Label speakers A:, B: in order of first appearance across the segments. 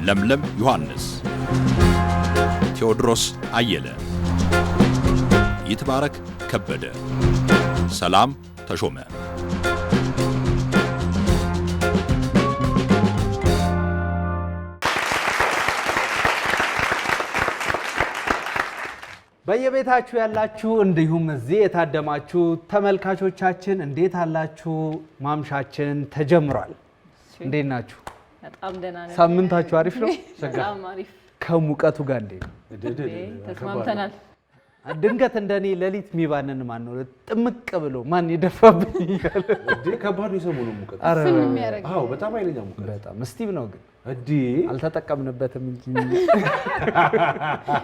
A: ለምለም ዮሐንስ፣ ቴዎድሮስ አየለ፣ ይትባረክ ከበደ፣ ሰላም ተሾመ።
B: በየቤታችሁ ያላችሁ እንዲሁም እዚህ የታደማችሁ ተመልካቾቻችን እንዴት አላችሁ? ማምሻችን ተጀምሯል። እንዴት ናችሁ?
C: በጣም ደህና ነን።
B: ሳምንታችሁ አሪፍ ነው?
C: በጣም አሪፍ።
B: ከሙቀቱ ጋር እንዴት ነው?
C: ተስማምተናል።
B: ድንገት እንደኔ ሌሊት የሚባንን ማን ነው? ጥምቅ ብሎ ማን ይደፋብኝ ይላል።
D: ከባዱ የሰሞኑ ሙቀት አዎ፣ በጣም ኃይለኛ ሙቀት።
B: በጣም ስቲቭ ነው ግን አልተጠቀምንበትም እንጂ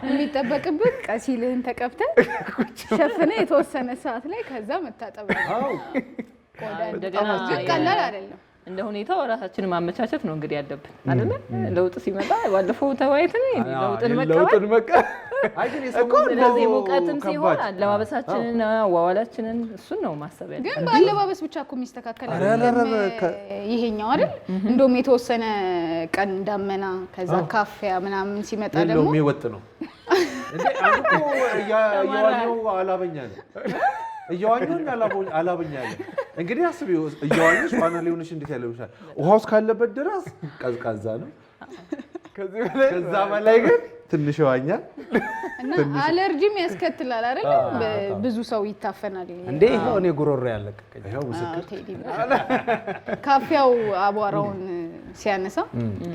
E: የሚጠበቅብን ቀሲልህን ተቀብተህ ሸፍነህ የተወሰነ ሰዓት ላይ ከዛ መታጠብ ነው።
D: አዎ፣
C: እንደገና
E: ቀላል አይደለም።
C: እንደ ሁኔታው ራሳችንን ማመቻቸት ነው እንግዲህ ያለብን አይደለ? ለውጥ ሲመጣ ባለፈው ተዋይተን ለውጥን መቀበል ስለዚህ ሙቀትም ሲሆን አለባበሳችንን አዋዋላችንን እሱን ነው ማሰብ ያለብን።
E: ግን በአለባበስ ብቻ እኮ የሚስተካከል ይሄኛው አይደል? እንደውም የተወሰነ ቀን ዳመና ከዛ ካፊያ ምናምን ሲመጣ ደግሞ
D: የሚወጥ ነው እንዴ? አንዱ እያዋኘው አላበኛለ እያዋኘው አላበኛለ። እንግዲህ አስቢው፣ እያዋኘሽ ዋና ሊሆንሽ እንዴት ያለውሻል? ውሃው ካለበት ድረስ ቀዝቃዛ ነው። ከዛ በላይ ግን ትንሽ ዋኛል
E: እና አለርጂም ያስከትላል አይደል? ብዙ ሰው ይታፈናል
B: እንዴ። ይሄው እኔ ጉሮሮ ያለቀቀኝ
D: ይሄው ምስክር።
E: ካፊያው አቧራውን ሲያነሳ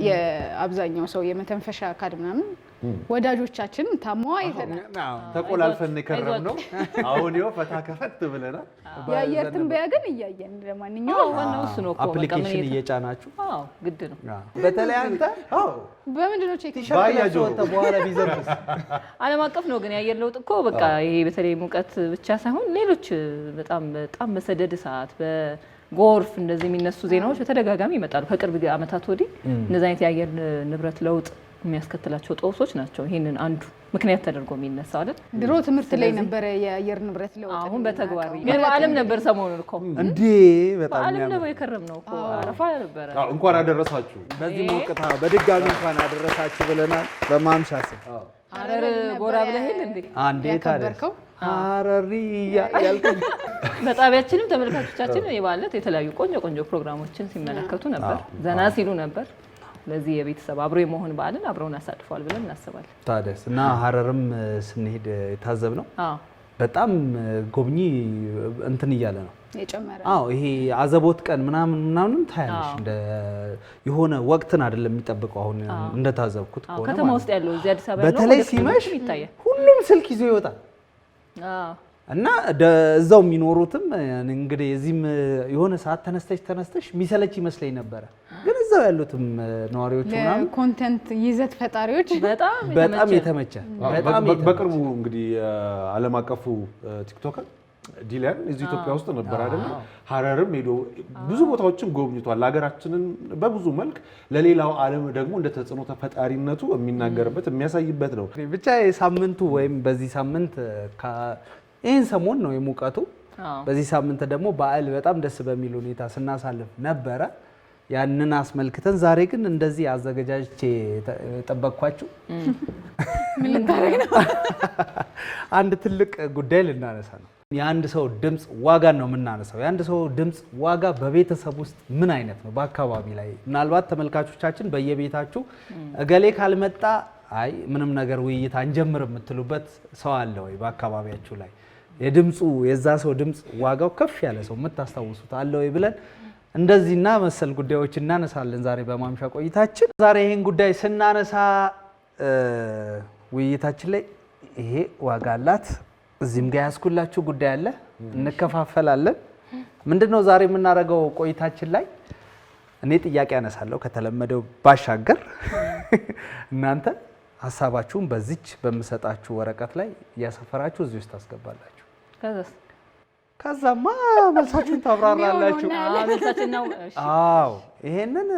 E: የአብዛኛው ሰው የመተንፈሻ አካል ምናምን ወዳጆቻችን ታሟ አይተናል።
D: ተቆላልፈን ከረም ነው። አሁን ይኸው ፈታ ከፈት ብለናል።
E: የአየር ትንበያ ግን እያየን ለማንኛውም
C: ዋናው እሱ ነው እኮ
B: አፕሊኬሽን እየጫናችሁ።
C: አዎ ግድ ነው።
B: በተለይ አንተ
E: በምንድን ነው ቼክ
B: ባያጆተ በኋላ ቢዘርስ
C: ዓለም አቀፍ ነው ግን የአየር ለውጥ እኮ በቃ ይሄ በተለይ ሙቀት ብቻ ሳይሆን ሌሎች በጣም በሰደድ ሰዓት በጎርፍ እንደዚህ የሚነሱ ዜናዎች በተደጋጋሚ ይመጣሉ። ከቅርብ ዓመታት ወዲህ እንደዚህ አይነት የአየር ንብረት ለውጥ የሚያስከትላቸው ጦሶች ናቸው። ይሄንን አንዱ ምክንያት ተደርጎ የሚነሳው አይደል?
E: ድሮ ትምህርት ላይ ነበር የአየር ንብረት ለውጥ።
C: አሁን በተግባር ግን በዓለም ነበር ሰሞኑን እኮ
B: እንዴ በጣም
C: በዓለም ነበር የከረምነው እኮ አረፋ ነበር።
D: እንኳን አደረሳችሁ።
B: በዚህ ሞቅታ በድጋሚ እንኳን አደረሳችሁ ብለናል። በማምሻ ስም
C: ሐረር ጎራ ብለህ ሄድ እንዴ?
B: አንዴ ታደርከው ሐረሪያ ያልከኝ
C: በጣቢያችንም ተመልካቾቻችን የባለት የተለያዩ ቆንጆ ፕሮግራሞችን ሲመለከቱ ነበር፣ ዘና ሲሉ ነበር። ለዚህ የቤተሰብ አብሮ የመሆን በዓልን አብረውን ያሳልፈዋል ብለን እናስባለን።
B: ታዲያስ እና ሐረርም ስንሄድ የታዘብ ነው። በጣም ጎብኚ እንትን እያለ ነው
E: የጨመረ።
B: አዎ ይሄ አዘቦት ቀን ምናምን ታያለሽ። እንደ የሆነ ወቅትን አይደለም የሚጠብቀው። አሁን እንደታዘብኩት ከሆነ
C: ከተማ ውስጥ ያለው እዚህ አዲስ አበባ ያለው
B: በተለይ ሲመሽ ሁሉም ስልክ ይዞ ይወጣል። እና እዛው የሚኖሩትም እንግዲህ እዚህም የሆነ ሰዓት ተነስተሽ የሚሰለች ይመስለኝ ነበረ። ግን እዛው ያሉትም ነዋሪዎች ምናምን
E: ኮንተንት ይዘት ፈጣሪዎች
B: በጣም የተመቸ
D: በቅርቡ እንግዲህ ዓለም አቀፉ ቲክቶከር ዲላን እዚህ ኢትዮጵያ ውስጥ ነበር አይደል? ሐረርም ሄዶ ብዙ ቦታዎችን ጎብኝቷል። ሀገራችንን በብዙ መልክ ለሌላው ዓለም ደግሞ እንደ ተጽዕኖ ተፈጣሪነቱ የሚናገርበት የሚያሳይበት ነው።
B: ብቻ የሳምንቱ ወይም በዚህ ሳምንት ይህን ሰሞን ነው የሙቀቱ። በዚህ ሳምንት ደግሞ በዓል በጣም ደስ በሚል ሁኔታ ስናሳልፍ ነበረ። ያንን አስመልክተን ዛሬ ግን እንደዚህ አዘገጃጅቼ ጠበቅኳችሁ።
E: ምን ልታረግ ነው?
B: አንድ ትልቅ ጉዳይ ልናነሳ ነው። የአንድ ሰው ድምፅ ዋጋን ነው የምናነሳው። የአንድ ሰው ድምፅ ዋጋ በቤተሰብ ውስጥ ምን አይነት ነው? በአካባቢ ላይ ምናልባት ተመልካቾቻችን በየቤታችሁ እገሌ ካልመጣ አይ ምንም ነገር ውይይት አንጀምር የምትሉበት ሰው አለ ወይ? በአካባቢያችሁ ላይ የድምፁ የዛ ሰው ድምፅ ዋጋው ከፍ ያለ ሰው የምታስታውሱት አለ ወይ ብለን እንደዚህና መሰል ጉዳዮች እናነሳለን ዛሬ በማምሻ ቆይታችን። ዛሬ ይሄን ጉዳይ ስናነሳ ውይይታችን ላይ ይሄ ዋጋ አላት፣ እዚህም ጋር ያስኩላችሁ ጉዳይ አለ፣ እንከፋፈላለን። ምንድነው ዛሬ የምናደርገው ቆይታችን ላይ እኔ ጥያቄ አነሳለሁ ከተለመደው ባሻገር እናንተ ሀሳባችሁን በዚች በምሰጣችሁ ወረቀት ላይ እያሰፈራችሁ እዚህ ውስጥ ታስገባላችሁ። ከዛማ መልሳችሁን ታብራራላችሁ።
C: መልሳችን ነው። እሺ
B: አዎ ይሄንን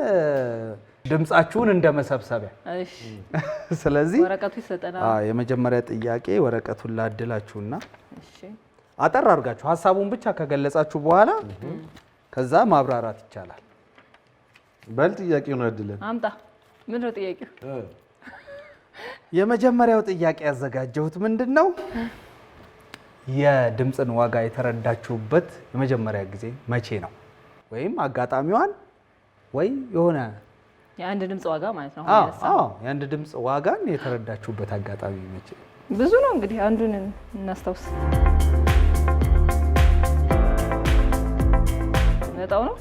B: ድምጻችሁን እንደመሰብሰቢያ።
C: እሺ
B: ስለዚህ
C: ወረቀቱ ይሰጠናል።
B: የመጀመሪያ ጥያቄ ወረቀቱን ላድላችሁና
C: እሺ
B: አጠር አድርጋችሁ ሀሳቡን ብቻ ከገለጻችሁ በኋላ ከዛ ማብራራት ይቻላል።
D: በል ጥያቄውን አድለን
C: አምጣ። ምን ነው ጥያቄው?
B: የመጀመሪያው ጥያቄ ያዘጋጀሁት ምንድነው የድምፅን ዋጋ የተረዳችሁበት የመጀመሪያ ጊዜ መቼ ነው? ወይም አጋጣሚዋን ወይ የሆነ
C: የአንድ ድምፅ ዋጋ ማለት ነው።
B: የአንድ ድምፅ ዋጋን የተረዳችሁበት አጋጣሚ መቼ?
C: ብዙ ነው እንግዲህ አንዱን እናስታውስ። መጣው ነው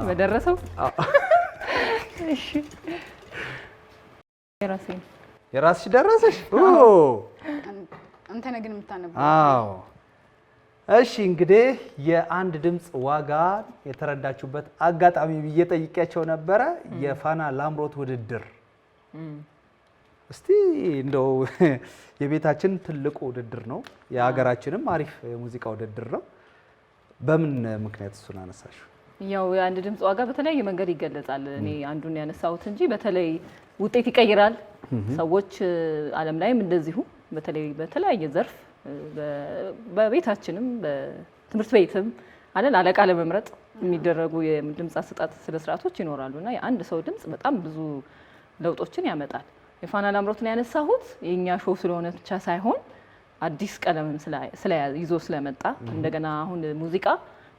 C: በደረሰው። እሺ
B: የራስሽ ደረሰሽ?
E: አንተ ነህ ግን የምታነበው።
B: አዎ እሺ እንግዲህ የአንድ ድምፅ ዋጋ የተረዳችሁበት አጋጣሚ ብዬ ጠይቄያቸው ነበረ። የፋና ላምሮት ውድድር እስቲ እንደው የቤታችን ትልቁ ውድድር ነው፣ የሀገራችንም አሪፍ የሙዚቃ ውድድር ነው። በምን ምክንያት እሱን አነሳሽው?
C: ያው የአንድ ድምፅ ዋጋ በተለያየ መንገድ ይገለጻል። እኔ አንዱን ያነሳሁት እንጂ በተለይ ውጤት ይቀይራል። ሰዎች ዓለም ላይም እንደዚሁ በተለይ በተለያየ ዘርፍ በቤታችንም በትምህርት ቤትም አለን አለቃ ለመምረጥ የሚደረጉ የድምፅ አሰጣጥ ስነ ስርዓቶች ይኖራሉ እና የአንድ ሰው ድምፅ በጣም ብዙ ለውጦችን ያመጣል። የፋና ላምሮትን ያነሳሁት የእኛ ሾው ስለሆነ ብቻ ሳይሆን አዲስ ቀለምም ይዞ ስለመጣ እንደገና አሁን ሙዚቃ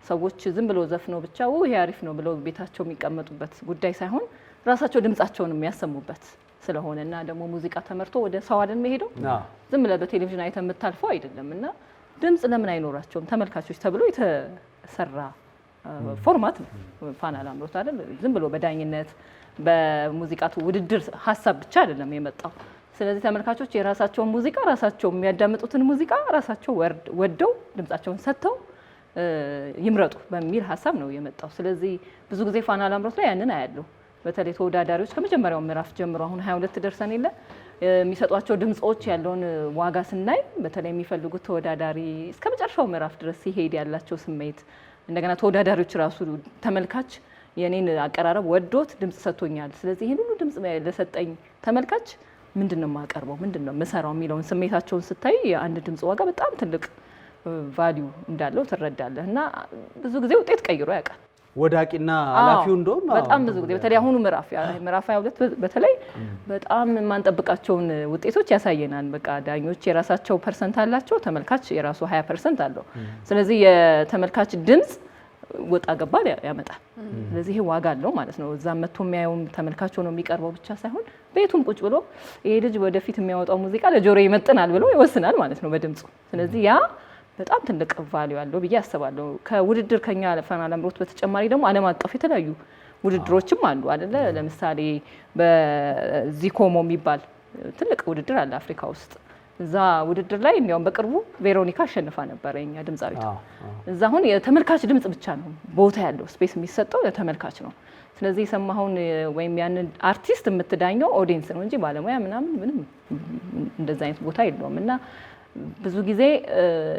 C: ሰዎች ዝም ብሎ ዘፍነው ብቻ ይሄ አሪፍ ነው ብለው ቤታቸው የሚቀመጡበት ጉዳይ ሳይሆን ራሳቸው ድምፃቸውን የሚያሰሙበት ስለሆነና ደግሞ ሙዚቃ ተመርቶ ወደ ሰው አይደል መሄደው ዝም ብለህ በቴሌቪዥን አይተህ የምታልፈው አይደለም እና ድምፅ ለምን አይኖራቸውም ተመልካቾች ተብሎ የተሰራ ፎርማት ነው ፋና ላምሮት አይደል። ዝም ብሎ በዳኝነት በሙዚቃቱ ውድድር ሀሳብ ብቻ አይደለም የመጣው። ስለዚህ ተመልካቾች የራሳቸውን ሙዚቃ ራሳቸው የሚያዳምጡትን ሙዚቃ ራሳቸው ወደው ድምፃቸውን ሰጥተው ይምረጡ በሚል ሀሳብ ነው የመጣው። ስለዚህ ብዙ ጊዜ ፋና ላምሮት ላይ ያንን አያለሁ። በተለይ ተወዳዳሪዎች ከመጀመሪያው ምዕራፍ ጀምሮ አሁን 22 ደርሰን የለ የሚሰጧቸው ድምጾች ያለውን ዋጋ ስናይ በተለይ የሚፈልጉት ተወዳዳሪ እስከ መጨረሻው ምዕራፍ ድረስ ሲሄድ ያላቸው ስሜት እንደገና ተወዳዳሪዎች ራሱ ተመልካች የኔን አቀራረብ ወዶት ድምጽ ሰጥቶኛል፣ ስለዚህ ይሄን ሁሉ ድምጽ ለሰጠኝ ተመልካች ምንድነው የማቀርበው ምንድነው መሰራው የሚለውን ስሜታቸውን ስታይ የአንድ ድምጽ ዋጋ በጣም ትልቅ ቫልዩ እንዳለው ትረዳለህ እና ብዙ ጊዜ ውጤት ቀይሮ ያውቃል።
B: ወዳቂና አላፊው እንደውም
C: በጣም ብዙ ጊዜ በተለይ አሁኑ ምዕራፍ 22 በተለይ በጣም የማንጠብቃቸውን ውጤቶች ያሳየናል። በቃ ዳኞች የራሳቸው ፐርሰንት አላቸው፣ ተመልካች የራሱ 20% አለው። ስለዚህ የተመልካች ድምጽ ወጣ ገባ ያመጣል። ስለዚህ ይሄ ዋጋ አለው ማለት ነው። እዛም መጥቶ የሚያየው ተመልካች ነው የሚቀርበው ብቻ ሳይሆን ቤቱም ቁጭ ብሎ ይሄ ልጅ ወደፊት የሚያወጣው ሙዚቃ ለጆሮ ይመጥናል ብሎ ይወስናል ማለት ነው በድምጹ። ስለዚህ ያ በጣም ትልቅ ቫልዩ አለው ብዬ አስባለሁ። ከውድድር ከኛ ፋና ላምሮት በተጨማሪ ደግሞ ዓለም አቀፍ የተለያዩ ውድድሮችም አሉ አይደለ? ለምሳሌ በዚኮሞ የሚባል ትልቅ ውድድር አለ አፍሪካ ውስጥ። እዛ ውድድር ላይ እንዲያውም በቅርቡ ቬሮኒካ አሸንፋ ነበር የኛ ድምጻዊት። እዛ አሁን የተመልካች ድምጽ ብቻ ነው ቦታ ያለው ስፔስ የሚሰጠው ለተመልካች ነው። ስለዚህ የሰማኸውን ወይም ያንን አርቲስት የምትዳኘው ኦዲየንስ ነው እንጂ ባለሙያ ምንም እንደዛ አይነት ቦታ የለውም እና ብዙ ጊዜ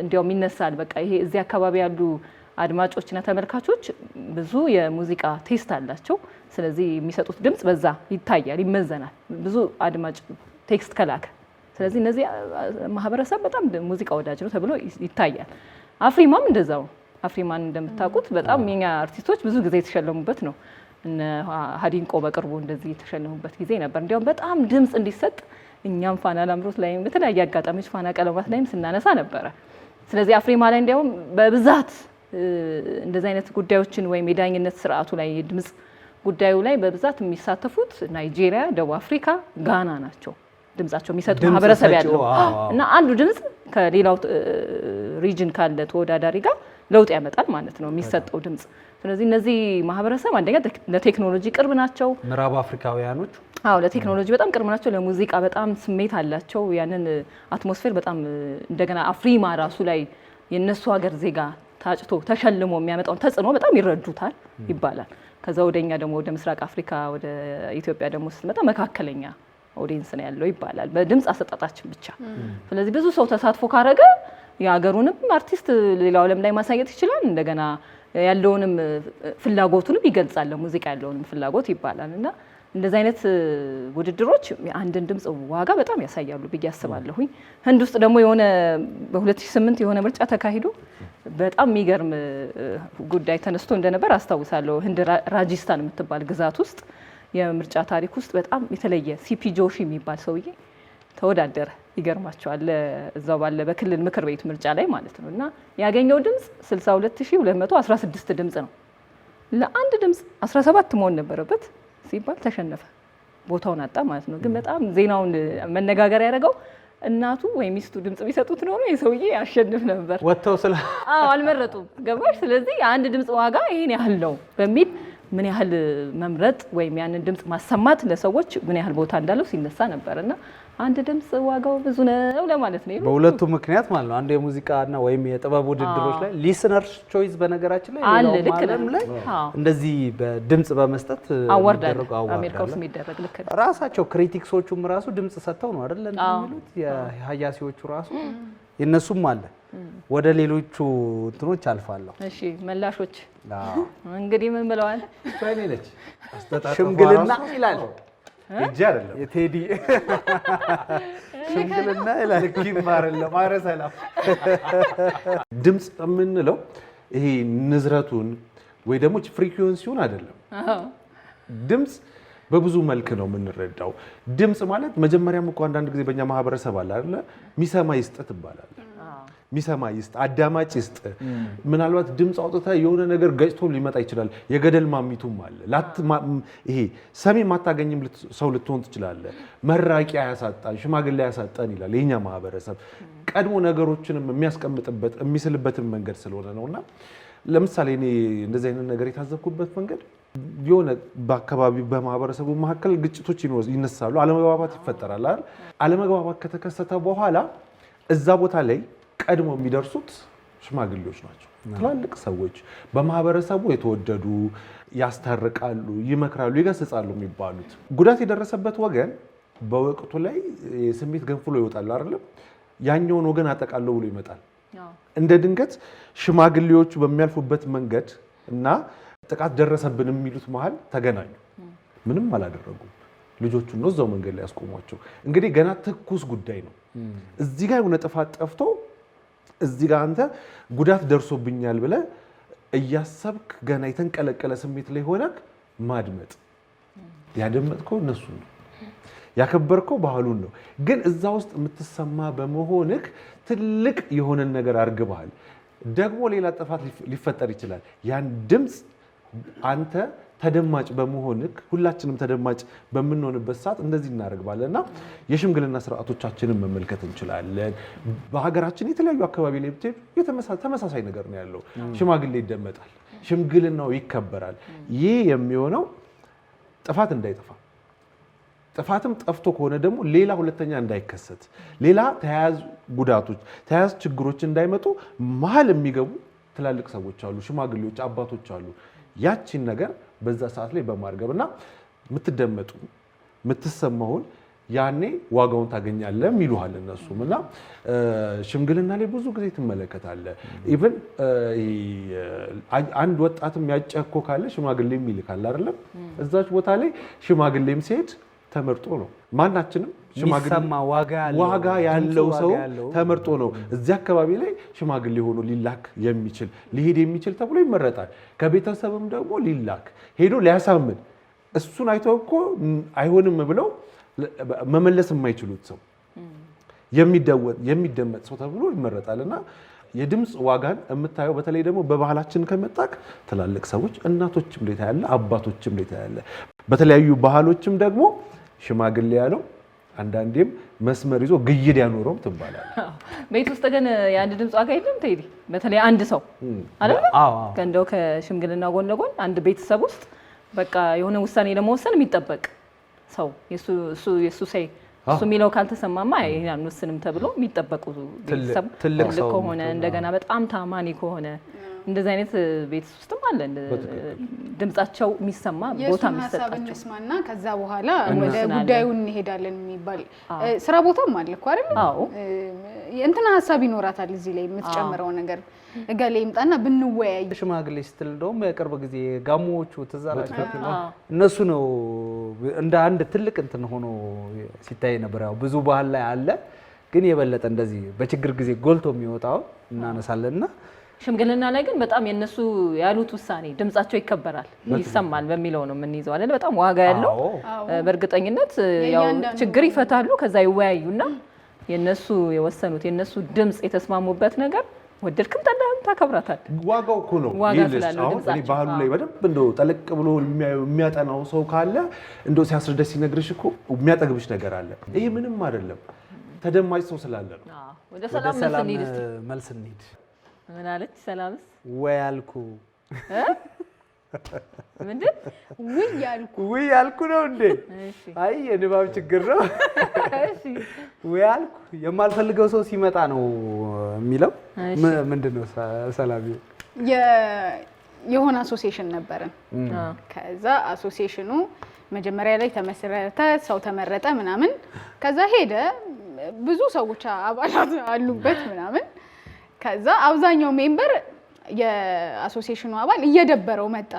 C: እንዲያውም ይነሳል በቃ ይሄ እዚህ አካባቢ ያሉ አድማጮችና ተመልካቾች ብዙ የሙዚቃ ቴስት አላቸው። ስለዚህ የሚሰጡት ድምጽ በዛ ይታያል፣ ይመዘናል ብዙ አድማጭ ቴክስት ከላከ። ስለዚህ እነዚህ ማህበረሰብ በጣም ሙዚቃ ወዳጅ ነው ተብሎ ይታያል። አፍሪማም እንደዛው። አፍሪማን እንደምታውቁት በጣም የኛ አርቲስቶች ብዙ ጊዜ የተሸለሙበት ነው። እነ ሀዲንቆ በቅርቡ እንደዚህ የተሸለሙበት ጊዜ ነበር። እንዲያውም በጣም ድምጽ እንዲሰጥ እኛም ፋና ላምሮት ላይም በተለያየ አጋጣሚዎች ፋና ቀለማት ላይም ስናነሳ ነበረ። ስለዚህ አፍሪማ ላይ እንዲያውም በብዛት እንደዚህ አይነት ጉዳዮችን ወይም የዳኝነት ስርዓቱ ላይ የድምጽ ጉዳዩ ላይ በብዛት የሚሳተፉት ናይጄሪያ፣ ደቡብ አፍሪካ፣ ጋና ናቸው። ድምጻቸው የሚሰጡ ማህበረሰብ ያለው እና አንዱ ድምጽ ከሌላው ሪጅን ካለ ተወዳዳሪ ጋር ለውጥ ያመጣል ማለት ነው የሚሰጠው ድምጽ። ስለዚህ እነዚህ ማህበረሰብ አንደኛ ለቴክኖሎጂ ቅርብ ናቸው።
B: ምዕራብ አፍሪካውያኖች
C: ለቴክኖሎጂ በጣም ቅርብ ናቸው። ለሙዚቃ በጣም ስሜት አላቸው። ያንን አትሞስፌር በጣም እንደገና አፍሪማ ራሱ ላይ የነሱ ሀገር ዜጋ ታጭቶ ተሸልሞ የሚያመጣውን ተጽዕኖ በጣም ይረዱታል ይባላል። ከዛ ወደኛ ደግሞ ወደ ምስራቅ አፍሪካ ወደ ኢትዮጵያ ደግሞ ስትመጣ መካከለኛ ኦዲየንስ ነው ያለው ይባላል በድምጽ አሰጣጣችን ብቻ። ስለዚህ ብዙ ሰው ተሳትፎ ካረገ የሀገሩንም አርቲስት ሌላው ዓለም ላይ ማሳየት ይችላል። እንደገና ያለውንም ፍላጎቱንም ይገልጻል። ሙዚቃ ያለውንም ፍላጎት ይባላል እና እንደዚህ አይነት ውድድሮች የአንድን ድምጽ ዋጋ በጣም ያሳያሉ ብዬ አስባለሁኝ። ህንድ ውስጥ ደግሞ የሆነ በ2008 የሆነ ምርጫ ተካሂዶ በጣም የሚገርም ጉዳይ ተነስቶ እንደነበር አስታውሳለሁ። ህንድ ራጂስታን የምትባል ግዛት ውስጥ የምርጫ ታሪክ ውስጥ በጣም የተለየ ሲፒ ጆሺ የሚባል ሰውዬ ተወዳደረ። ይገርማቸዋል እዛው ባለ በክልል ምክር ቤት ምርጫ ላይ ማለት ነው። እና ያገኘው ድምጽ 62216 ድምጽ ነው። ለአንድ ድምጽ 17 መሆን ነበረበት ሲባል ተሸነፈ፣ ቦታውን አጣ ማለት ነው። ግን በጣም ዜናውን መነጋገር ያደረገው እናቱ ወይ ሚስቱ ድምጽ ቢሰጡት ኖሮ የሰውዬ ያሸንፍ ነበር።
B: ወጥተው
C: አልመረጡም። ገባሽ? ስለዚህ የአንድ ድምጽ ዋጋ ይሄን ያህል ነው በሚል ምን ያህል መምረጥ ወይም ያንን ድምጽ ማሰማት ለሰዎች ምን ያህል ቦታ እንዳለው ሲነሳ ነበርና አንድ ድምጽ ዋጋው ብዙ ነው ለማለት ነው።
B: በሁለቱ ምክንያት ማለት ነው። አንድ የሙዚቃና ወይም የጥበብ ውድድሮች ላይ ሊስነርስ ቾይስ በነገራችን ላይ
C: አለ ልክ
B: ላይ እንደዚህ በድምጽ በመስጠት
C: አወርዳል አሜሪካ ውስጥ የሚደረግ ልክ ነው።
B: ራሳቸው ክሪቲክሶቹም ራሱ ድምጽ ሰጥተው ነው አይደል እንደሚሉት የሀያሲዎቹ ራሱ የነሱም አለ። ወደ ሌሎቹ እንትኖች አልፋለሁ።
C: እሺ መላሾች እንግዲህ ምን ብለዋል?
D: ቻይኔ ነች
B: ሽምግልና ይላል
D: እጅ አይደለም
B: የቴዲ ሽምግልና ይላል።
D: ሰላም ድምጽ የምንለው ይሄ ንዝረቱን ወይ ደግሞ ፍሪኩዌንሲውን አይደለም። ድምጽ በብዙ መልክ ነው የምንረዳው። ድምጽ ማለት መጀመሪያም እኮ አንዳንድ ጊዜ በእኛ ማህበረሰብ አለ አይደለ ሚሰማ ይስጥ ትባላል። ሚሰማ ይስጥ፣ አዳማጭ ይስጥ። ምናልባት ድምጽ አውጥታ የሆነ ነገር ገጭቶ ሊመጣ ይችላል። የገደል ማሚቱም አለ። ይሄ ሰሚ ማታገኝም ሰው ልትሆን ትችላለህ። መራቂያ ያሳጣን፣ ሽማግሌ ያሳጣን ይላል የኛ ማህበረሰብ። ቀድሞ ነገሮችንም የሚያስቀምጥበት የሚስልበትን መንገድ ስለሆነ ነውና ለምሳሌ እኔ እንደዚህ አይነት ነገር የታዘብኩበት መንገድ የሆነ በአካባቢ በማህበረሰቡ መካከል ግጭቶች ይነሳሉ፣ አለመግባባት ይፈጠራል አይደል? አለመግባባት ከተከሰተ በኋላ እዛ ቦታ ላይ ቀድሞ የሚደርሱት ሽማግሌዎች ናቸው። ትላልቅ ሰዎች በማህበረሰቡ የተወደዱ ያስታርቃሉ፣ ይመክራሉ፣ ይገስጻሉ የሚባሉት ጉዳት የደረሰበት ወገን በወቅቱ ላይ ስሜት ገንፍሎ ይወጣል አይደለም? ያኛውን ወገን አጠቃለው ብሎ ይመጣል። እንደ ድንገት ሽማግሌዎቹ በሚያልፉበት መንገድ እና ጥቃት ደረሰብን የሚሉት መሀል ተገናኙ። ምንም አላደረጉም። ልጆቹን ነው እዛው መንገድ ላይ ያስቆሟቸው። እንግዲህ ገና ትኩስ ጉዳይ ነው። እዚህ ጋር የሆነ ጥፋት ጠፍቶ እዚህ ጋር አንተ ጉዳት ደርሶብኛል ብለህ እያሰብክ ገና የተንቀለቀለ ስሜት ላይ ሆነክ ማድመጥ። ያደመጥከው እነሱ ነው፣ ያከበርከው ባህሉን ነው። ግን እዛ ውስጥ የምትሰማ በመሆንክ ትልቅ የሆነን ነገር አርግበሃል። ደግሞ ሌላ ጥፋት ሊፈጠር ይችላል። ያን ድምፅ አንተ ተደማጭ በመሆንክ ሁላችንም ተደማጭ በምንሆንበት ሰዓት እንደዚህ እናደርግባለን እና የሽምግልና ስርዓቶቻችንን መመልከት እንችላለን። በሀገራችን የተለያዩ አካባቢ ላይ ተመሳሳይ ነገር ነው ያለው። ሽማግሌ ይደመጣል፣ ሽምግልናው ይከበራል። ይህ የሚሆነው ጥፋት እንዳይጠፋ፣ ጥፋትም ጠፍቶ ከሆነ ደግሞ ሌላ ሁለተኛ እንዳይከሰት፣ ሌላ ተያያዥ ጉዳቶች፣ ተያያዥ ችግሮች እንዳይመጡ መሀል የሚገቡ ትላልቅ ሰዎች አሉ፣ ሽማግሌዎች፣ አባቶች አሉ። ያቺን ነገር በዛ ሰዓት ላይ በማርገብና የምትደመጡ የምትሰማውን ያኔ ዋጋውን ታገኛለህ ይሉሃል እነሱም። እና ሽምግልና ላይ ብዙ ጊዜ ትመለከታለህ። ኢቭን አንድ ወጣትም ያጨኮ ካለ ሽማግሌም ይልካል አይደለም? እዛች ቦታ ላይ ሽማግሌም ሲሄድ ተመርጦ ነው። ማናችንም ዋጋ ያለው ሰው ተመርጦ ነው እዚህ አካባቢ ላይ ሽማግሌ ሆኖ ሊላክ የሚችል ሊሄድ የሚችል ተብሎ ይመረጣል። ከቤተሰብም ደግሞ ሊላክ ሄዶ ሊያሳምን እሱን አይተው እኮ አይሆንም ብለው መመለስ የማይችሉት ሰው የሚደመጥ ሰው ተብሎ ይመረጣል። እና የድምፅ ዋጋን የምታየው በተለይ ደግሞ በባህላችን ከመጣክ ትላልቅ ሰዎች እናቶችም ላይ ታያለ፣ አባቶችም ላይ ታያለ። በተለያዩ ባህሎችም ደግሞ ሽማግሌ ያለው አንዳንዴም መስመር ይዞ ግይድ ያኖረውም ትባላል።
C: ቤት ውስጥ ግን የአንድ ድምፅ ዋጋ የለም ቴዲ። በተለይ አንድ ሰው አይደል እንደው ከሽምግልና ጎን ለጎን አንድ ቤተሰብ ውስጥ በቃ የሆነ ውሳኔ ለመወሰን የሚጠበቅ ሰው የሱ ሳይ እሱ የሚለው ካልተሰማማ ይሄን አንወስንም ተብሎ የሚጠበቁ ቤተሰብ ትልቅ ከሆነ እንደገና በጣም ታማኒ ከሆነ እንደዚህ አይነት ቤት ውስጥም አለ ድምጻቸው የሚሰማ ቦታ የሚሰጣቸው
E: እንስማና ከዛ በኋላ ወደ ጉዳዩ እንሄዳለን የሚባል ስራ ቦታም አለ እኮ አይደል?
C: አዎ
E: እንትና ሐሳብ ይኖራታል እዚህ ላይ የምትጨምረው ነገር እገሌ ይምጣና ብንወያይ።
B: ሽማግሌ ስትል እንደውም በቅርብ ጊዜ ጋሞዎቹ ተዛራቸው እነሱ ነው እንደ አንድ ትልቅ እንትን ሆኖ ሲታይ ነበር። ያው ብዙ ባህል ላይ አለ፣ ግን የበለጠ እንደዚህ በችግር ጊዜ ጎልቶ የሚወጣው እናነሳለንና
C: ሽምግልና ላይ ግን በጣም የነሱ ያሉት ውሳኔ ድምጻቸው ይከበራል ይሰማል በሚለው ነው የምንይዘው አይደል? በጣም ዋጋ ያለው በእርግጠኝነት ያው ችግር ይፈታሉ ከዛ ይወያዩና የነሱ የወሰኑት የነሱ ድምጽ የተስማሙበት ነገር ወደድክም ጠላህም ታከብራታል።
D: ዋጋው እኮ ነው ይልስ አሁን እኔ ባህሉ ላይ በደንብ እንደው ጠለቅ ብሎ የሚያጠናው ሰው ካለ እንደው ሲያስረዳሽ ሲነግርሽ እኮ የሚያጠግብሽ ነገር አለ። ይሄ ምንም አይደለም ተደማጭ ሰው ስላለ ነው።
C: ወደ ሰላም
B: መልስ እንሂድ።
C: ምን አለች ሰላምስ?
B: ወይ አልኩ
C: ምንድን
E: ውይ
B: አልኩ ነው እንዴ? አይ የንባብ ችግር ነው። ወይ አልኩ የማልፈልገው ሰው ሲመጣ ነው የሚለው ምንድነው? ሰላም
E: የሆነ አሶሲዬሽን ነበረን። ከዛ አሶሲዬሽኑ መጀመሪያ ላይ ተመሰረተ፣ ሰው ተመረጠ ምናምን። ከዛ ሄደ ብዙ ሰዎች አባላት አሉበት ምናምን። ከዛ አብዛኛው ሜምበር የአሶሲዬሽኑ አባል እየደበረው መጣ።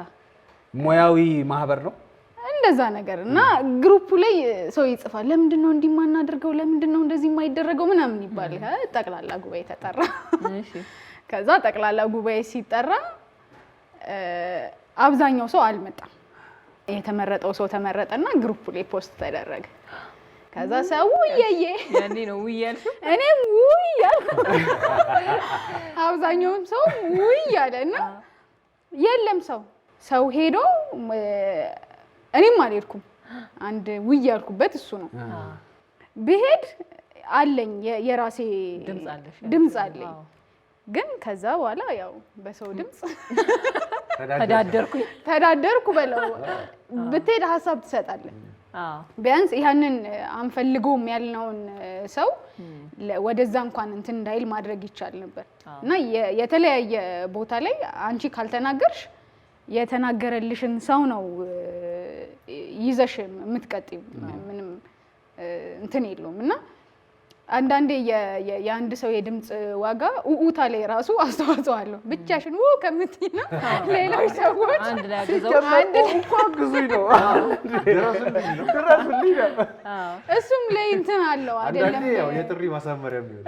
B: ሙያዊ ማህበር ነው
E: እንደዛ ነገር እና ግሩፑ ላይ ሰው ይጽፋል። ለምንድን ነው እንዲህ ማናደርገው? ለምንድን ነው እንደዚህ የማይደረገው? ምናምን ይባላል። ጠቅላላ ጉባኤ ተጠራ። ከዛ ጠቅላላ ጉባኤ ሲጠራ አብዛኛው ሰው አልመጣም። የተመረጠው ሰው ተመረጠና ግሩፑ ላይ ፖስት ተደረገ። ከዛ ሰው ውየዬ
C: ያኔ ነው ውያል
E: እኔም ውያል አብዛኛውም ሰው ውያለና የለም ሰው ሄዶ እኔም አልሄድኩም። አንድ ውያልኩበት እሱ ነው። ብሄድ አለኝ የራሴ ድምጽ አለኝ። ግን ከዛ በኋላ ያው በሰው ድምጽ ተዳደርኩ በለው። ብትሄድ ሀሳብ ትሰጣለህ። ቢያንስ ያንን አንፈልገውም ያልነውን ሰው ወደዛ እንኳን እንትን እንዳይል ማድረግ ይቻል ነበር። እና የተለያየ ቦታ ላይ አንቺ ካልተናገርሽ የተናገረልሽን ሰው ነው ይዘሽ የምትቀጥይው። ምንም እንትን የለውም። እና አንዳንዴ የአንድ ሰው የድምጽ ዋጋ ኡኡታ ላይ ራሱ አስተዋጽኦ አለው። ብቻሽን ከምትይ ነው ሌሎች ሰዎች
C: አንድ ላይ አግዘው
B: አግዙኝ ነው ድረሱልኝ ነው።
E: እሱም ላይ እንትን አለው አይደለም።
D: ያው የጥሪ ማሳመሪያ የሚሆን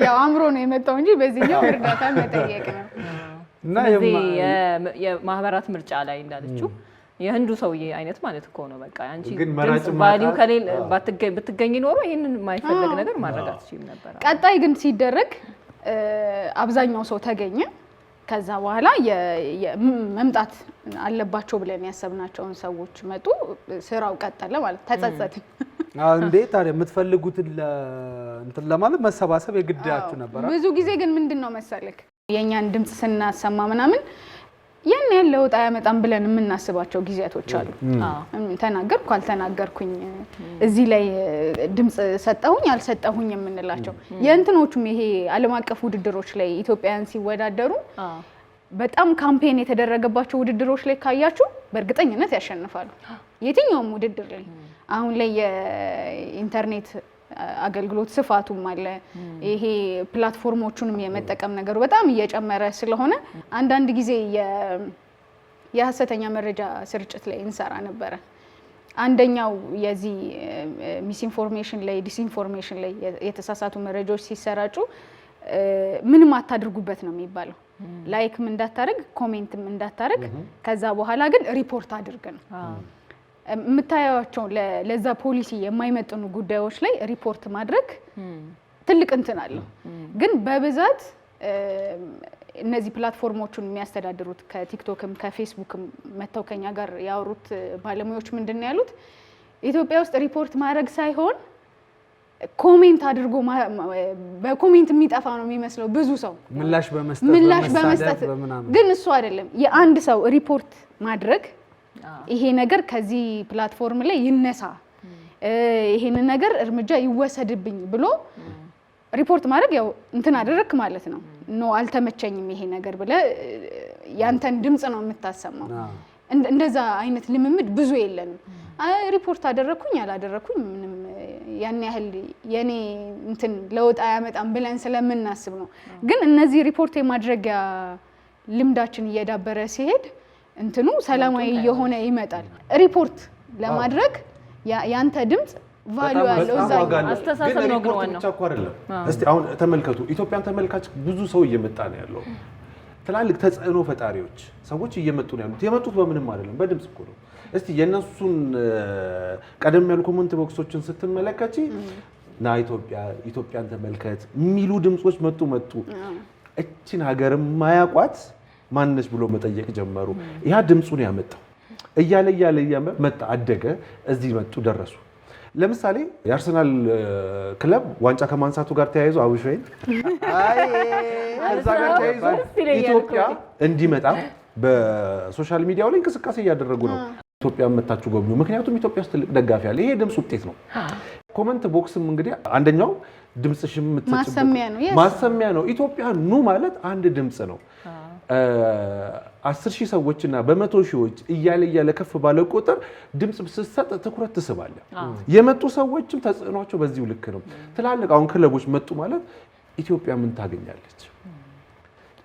E: ያው አምሮ ነው የመጣው እንጂ በዚህኛው እርዳታ መጠየቅ ነው።
B: እና
C: የማህበራት ምርጫ ላይ እንዳለችው የህንዱ ሰውዬ አይነት ማለት እኮ ነው። በቃ አንቺ
D: ግን መራጭ
C: ቫልዩ ከሌለ ባትገኝ ኖሮ ይሄንን የማይፈልግ ነገር ማድረግ አትችይም ነበር።
E: ቀጣይ ግን ሲደረግ አብዛኛው ሰው ተገኘ። ከዛ በኋላ መምጣት አለባቸው ብለን ያሰብናቸውን ሰዎች መጡ። ስራው ቀጠለ ማለት ተጸጸትን።
B: እንዴ ታዲያ የምትፈልጉትን እንትን ለማለት መሰባሰብ የግዳችሁ ነበር።
E: ብዙ ጊዜ ግን ምንድነው መሰለክ የኛን ድምጽ ስናሰማ ምናምን ያን ያለውጣ ያመጣም ብለን የምናስባቸው ጊዜያቶች አሉ። ተናገርኩ አልተናገርኩኝ እዚህ ላይ ድምጽ ሰጠሁኝ አልሰጠሁኝ የምንላቸው የእንትኖቹም ይሄ ዓለም አቀፍ ውድድሮች ላይ ኢትዮጵያውያን ሲወዳደሩ በጣም ካምፔን የተደረገባቸው ውድድሮች ላይ ካያችሁ በእርግጠኝነት ያሸንፋሉ። የትኛውም ውድድር ላይ አሁን ላይ የኢንተርኔት አገልግሎት ስፋቱም አለ። ይሄ ፕላትፎርሞቹንም የመጠቀም ነገሩ በጣም እየጨመረ ስለሆነ አንዳንድ ጊዜ የሐሰተኛ መረጃ ስርጭት ላይ እንሰራ ነበረ። አንደኛው የዚህ ሚስኢንፎርሜሽን ላይ ዲስኢንፎርሜሽን ላይ የተሳሳቱ መረጃዎች ሲሰራጩ ምንም አታድርጉበት ነው የሚባለው። ላይክም እንዳታረግ ኮሜንትም እንዳታረግ ከዛ በኋላ ግን ሪፖርት አድርግ ነው። የምታያቸው ለዛ ፖሊሲ የማይመጥኑ ጉዳዮች ላይ ሪፖርት ማድረግ ትልቅ እንትን አለው። ግን በብዛት እነዚህ ፕላትፎርሞቹን የሚያስተዳድሩት ከቲክቶክም ከፌስቡክም መተው ከኛ ጋር ያወሩት ባለሙያዎች ምንድን ነው ያሉት? ኢትዮጵያ ውስጥ ሪፖርት ማድረግ ሳይሆን ኮሜንት አድርጎ በኮሜንት የሚጠፋ ነው የሚመስለው ብዙ ሰው
B: ምላሽ በመስጠት
E: ግን እሱ አይደለም። የአንድ ሰው ሪፖርት ማድረግ ይሄ ነገር ከዚህ ፕላትፎርም ላይ ይነሳ፣ ይሄን ነገር እርምጃ ይወሰድብኝ ብሎ ሪፖርት ማድረግ ያው እንትን አደረክ ማለት ነው። ኖ አልተመቸኝም ይሄ ነገር ብለ ያንተን ድምጽ ነው የምታሰማው። እንደዛ አይነት ልምምድ ብዙ የለንም። ሪፖርት አደረኩኝ አላደረኩኝ ምንም ያን ያህል የኔ እንትን ለውጥ አያመጣም ብለን ስለምናስብ ነው። ግን እነዚህ ሪፖርት የማድረጊያ ልምዳችን እየዳበረ ሲሄድ እንትኑ ሰላማዊ የሆነ ይመጣል። ሪፖርት ለማድረግ ያንተ ድምጽ ቫልዩ አለው እዛ
C: አስተሳሰብ ነው ግን ዋናው
D: ብቻ እኮ አይደለም። እስቲ አሁን ተመልከቱ፣ ኢትዮጵያን ተመልካች ብዙ ሰው እየመጣ ነው ያለው። ትላልቅ ተጽዕኖ ፈጣሪዎች ሰዎች እየመጡ ነው ያሉት። የመጡት በምንም አይደለም፣ በድምጽ እኮ ነው። እስቲ የነሱን ቀደም ያሉ ኮሜንት ቦክሶችን ስትመለከቺ ና ኢትዮጵያን ተመልከት የሚሉ ድምጾች መጡ። እቺን ሀገር ማያቋት ማንነች ብሎ መጠየቅ ጀመሩ። ያ ድምጹን ያመጣው እያለ መጣ፣ አደገ፣ እዚህ መጡ፣ ደረሱ። ለምሳሌ የአርሰናል ክለብ ዋንጫ ከማንሳቱ ጋር ተያይዞ አውሽወይን ከዛ ጋር ተያይዞ ኢትዮጵያ እንዲመጣ በሶሻል ሚዲያው ላይ እንቅስቃሴ እያደረጉ ነው። ኢትዮጵያ መታችሁ ጎብኙ፣ ምክንያቱም ኢትዮጵያ ውስጥ ትልቅ ደጋፊ አለ። ይሄ ድምጽ ውጤት ነው። ኮመንት ቦክስም እንግዲህ አንደኛው ድምጽሽም ማሰሚያ ነው። ኢትዮጵያ ኑ ማለት አንድ ድምጽ ነው። 10,000 ሰዎችና በመቶ ሺዎች እያለ ከፍ ባለ ቁጥር ድምጽ ስትሰጥ ትኩረት ትስባለ። የመጡ ሰዎችም ተጽዕኗቸው በዚሁ ልክ ነው። ትላልቅ አሁን ክለቦች መጡ ማለት ኢትዮጵያ ምን ታገኛለች?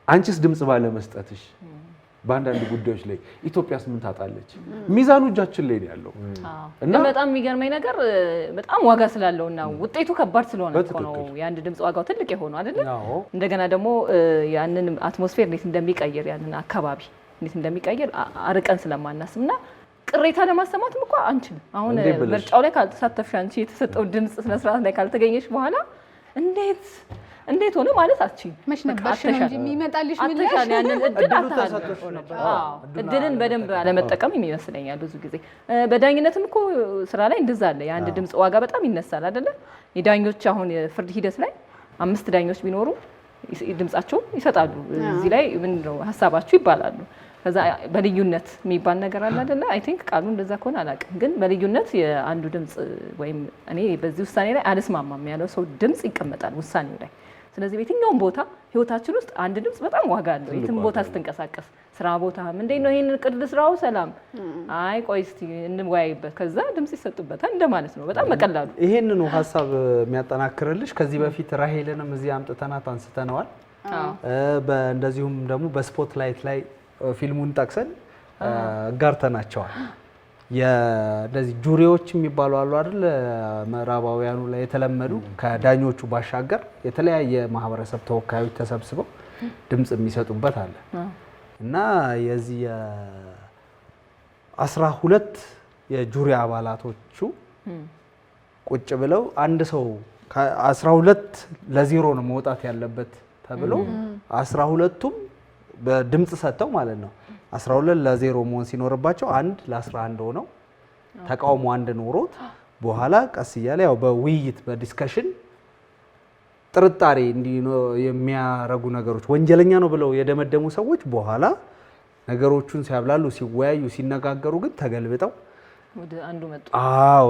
D: አንቺስ ድምጽ ባለ መስጠትሽ በአንዳንድ ጉዳዮች ላይ ኢትዮጵያስ ምን ታጣለች? ሚዛኑ እጃችን ላይ ነው ያለው።
C: እና በጣም የሚገርመኝ ነገር በጣም ዋጋ ስላለውና ውጤቱ ከባድ ስለሆነ እኮ ነው የአንድ ድምጽ ዋጋው ትልቅ የሆነው አይደል? እንደገና ደግሞ ያንን አትሞስፌር እንዴት እንደሚቀይር ያንን አካባቢ እንዴት እንደሚቀይር አርቀን ስለማናስብና ቅሬታ ለማሰማትም እኮ አንችልም። አሁን ምርጫው ላይ ካልተሳተፍሽ አንቺ የተሰጠው ድምጽ ስነ ስርዓት ላይ ካልተገኘሽ በኋላ እንዴት ሆነ ማለት አትችይም።
E: መች ነበርሽ ነው እንጂ የሚመጣልሽ ምላሽ
C: ያንን እድልን በደንብ አለመጠቀም ይመስለኛል ብዙ ጊዜ። በዳኝነትም እኮ ስራ ላይ እንደዛ አለ። የአንድ ድምጽ ዋጋ በጣም ይነሳል አይደለ? የዳኞች አሁን የፍርድ ሂደት ላይ 5 ዳኞች ቢኖሩ ድምጻቸው ይሰጣሉ። እዚህ ላይ ምንድነው ሀሳባችሁ ይባላሉ። ከዛ በልዩነት የሚባል ነገር አለ አይደለ? አይ ቲንክ ቃሉ እንደዛ ከሆነ አላውቅም፣ ግን በልዩነት የአንዱ ድምጽ ወይም እኔ በዚህ ውሳኔ ላይ አልስማማም ያለው ሰው ድምጽ ይቀመጣል ውሳኔው ላይ። ስለዚህ በየትኛውም ቦታ ህይወታችን ውስጥ አንድ ድምጽ በጣም ዋጋ አለው። የትም ቦታ ስትንቀሳቀስ፣ ስራ ቦታም እንዴት ነው ይሄን ቅድ ስራው ሰላም፣ አይ ቆይ እስቲ እንወያይበት፣ ከዛ ድምጽ ይሰጡበታል እንደማለት ነው። በጣም በቀላሉ
B: ይሄንኑ ሀሳብ የሚያጠናክርልሽ ከዚህ በፊት ራሄልንም እዚህ አምጥተናት አንስተነዋል። እንደዚሁም ደግሞ በስፖትላይት ላይ ፊልሙን ጠቅሰን ጋርተናቸዋል። እንደዚህ ጁሪዎች የሚባሉ አሉ አይደል? ምዕራባውያኑ ላይ የተለመዱ ከዳኞቹ ባሻገር የተለያየ ማህበረሰብ ተወካዮች ተሰብስበው ድምጽ የሚሰጡበት አለ እና የዚህ 12 የጁሪ አባላቶቹ ቁጭ ብለው አንድ ሰው ከ12-0 ነው መውጣት ያለበት ተብሎ 12ቱም በድምጽ ሰጥተው ማለት ነው 12-0 መሆን ሲኖርባቸው 1-11 ሆነው ተቃውሞ አንድ ኖሮት በኋላ ቀስ እያለ ያው በውይይት በዲስከሽን ጥርጣሬ የሚያረጉ ነገሮች ወንጀለኛ ነው ብለው የደመደሙ ሰዎች በኋላ ነገሮቹን ሲያብላሉ ሲወያዩ ሲነጋገሩ ግን ተገልብጠው
C: ወደ አንዱ መጡ።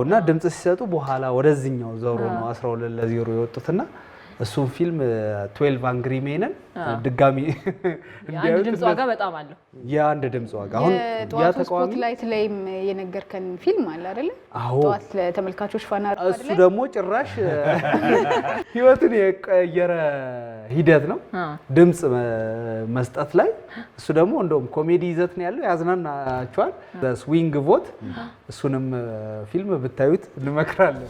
B: እና ድምጽ ሲሰጡ በኋላ ወደዚህኛው ዞሮ ነው 12-0 የወጡትና እሱን ፊልም 12 አንግሪ ሜንን ድጋሚ
C: የአንድ ድምጽ ዋጋ በጣም አለው።
B: የአንድ ድምጽ ዋጋ አሁን ያ ተቋሚ
E: ስፖትላይት ላይም የነገርከን ፊልም አለ አይደል? ጠዋት ለተመልካቾች ፋና አይደል?
B: እሱ ደግሞ ጭራሽ ህይወትን የቀየረ ሂደት ነው ድምጽ መስጠት ላይ። እሱ ደግሞ እንደውም ኮሜዲ ይዘት ነው ያለው፣ ያዝናናቸዋል። ስዊንግ ቮት እሱንም ፊልም ብታዩት እንመክራለን።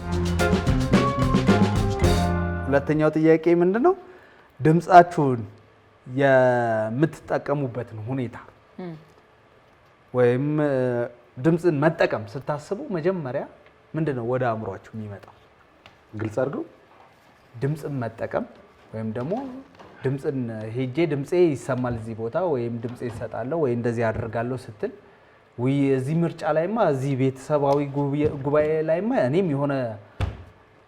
B: ሁለተኛው ጥያቄ ምንድነው? ድምጻችሁን የምትጠቀሙበትን ሁኔታ ወይም ድምጽን መጠቀም ስታስቡ መጀመሪያ ምንድነው ወደ አእምሯችሁ የሚመጣው?
D: ግልጽ አድርገው።
B: ድምጽን መጠቀም ወይም ደግሞ ድምጽን ሄጄ ድምጼ ይሰማል እዚህ ቦታ ወይም ድምጼ ይሰጣለሁ ወይ እንደዚህ አደርጋለሁ ስትል ወይ እዚህ ምርጫ ላይማ እዚህ ቤተሰባዊ ጉባኤ ላይማ እኔም የሆነ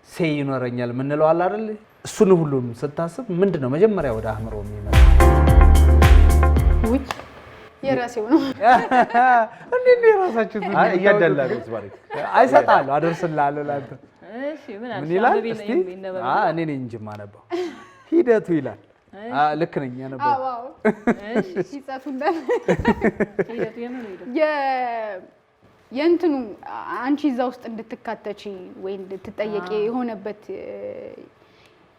B: ሴይ ይኖረኛል ምንለው አለ አይደል? እሱን ሁሉም ስታስብ ምንድነው መጀመሪያ ወደ አእምሮ የሚመጣው?
E: የራሴው ነው
B: እንዴ የራሳችሁ
D: እያደላችሁ ዝባሪ
B: አይሰጣሉ አደርስልሃለሁ ላንተ።
C: እሺ ምን
B: ይላል? እስቲ እኔ ነኝ እንጂ የማነባው ሂደቱ ይላል። ልክ ነኝ ያነበው።
E: አዎ እሺ ሲጻፉ እንዳለ ሂደቱ የእንትኑ አንቺ እዛ ውስጥ እንድትካተቺ ወይ እንድትጠየቂ የሆነበት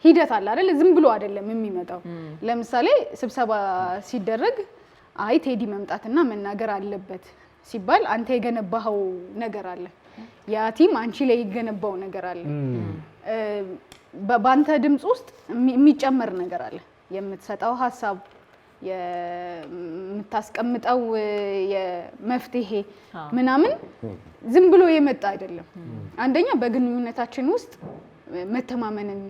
E: ሂደት አለ አይደል? ዝም ብሎ አይደለም የሚመጣው። ለምሳሌ ስብሰባ ሲደረግ አይ ቴዲ መምጣትና መናገር አለበት ሲባል አንተ የገነባኸው ነገር አለ። ያ ቲም አንቺ ላይ ይገነባው ነገር አለ። በአንተ ድምጽ ውስጥ የሚጨመር ነገር አለ። የምትሰጠው ሐሳብ የምታስቀምጠው የመፍትሄ ምናምን ዝም ብሎ የመጣ አይደለም። አንደኛ በግንኙነታችን ውስጥ መተማመንን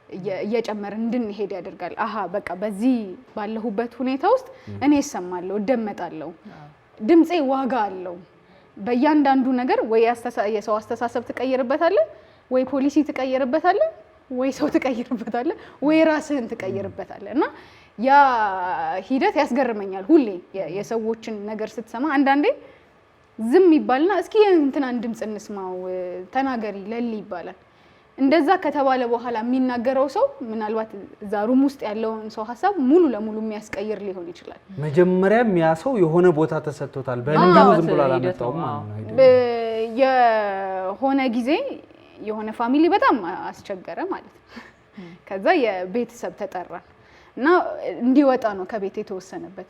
E: እየጨመረ እንድንሄድ ያደርጋል። አሃ በቃ በዚህ ባለሁበት ሁኔታ ውስጥ እኔ እሰማለሁ፣ እደመጣለሁ፣ ድምጼ ዋጋ አለው። በእያንዳንዱ ነገር ወይ የሰው አስተሳሰብ ትቀይርበታለህ፣ ወይ ፖሊሲ ትቀይርበታለህ፣ ወይ ሰው ትቀይርበታለህ፣ ወይ ራስህን ትቀይርበታለህ እና ያ ሂደት ያስገርመኛል። ሁሌ የሰዎችን ነገር ስትሰማ አንዳንዴ ዝም ይባልና እስኪ እንትናን ድምጽ እንስማው ተናገሪ ለሊ ይባላል። እንደዛ ከተባለ በኋላ የሚናገረው ሰው ምናልባት እዛ ሩም ውስጥ ያለውን ሰው ሐሳብ ሙሉ ለሙሉ የሚያስቀይር ሊሆን ይችላል።
B: መጀመሪያም ያ ሰው የሆነ ቦታ ተሰጥቶታል። በእንዲሁ ዝም ብሎ አላመጣውም ማለት ነው።
E: የሆነ ጊዜ የሆነ ፋሚሊ በጣም አስቸገረ ማለት ነው። ከዛ የቤተሰብ ተጠራ እና እንዲወጣ ነው ከቤት የተወሰነበት።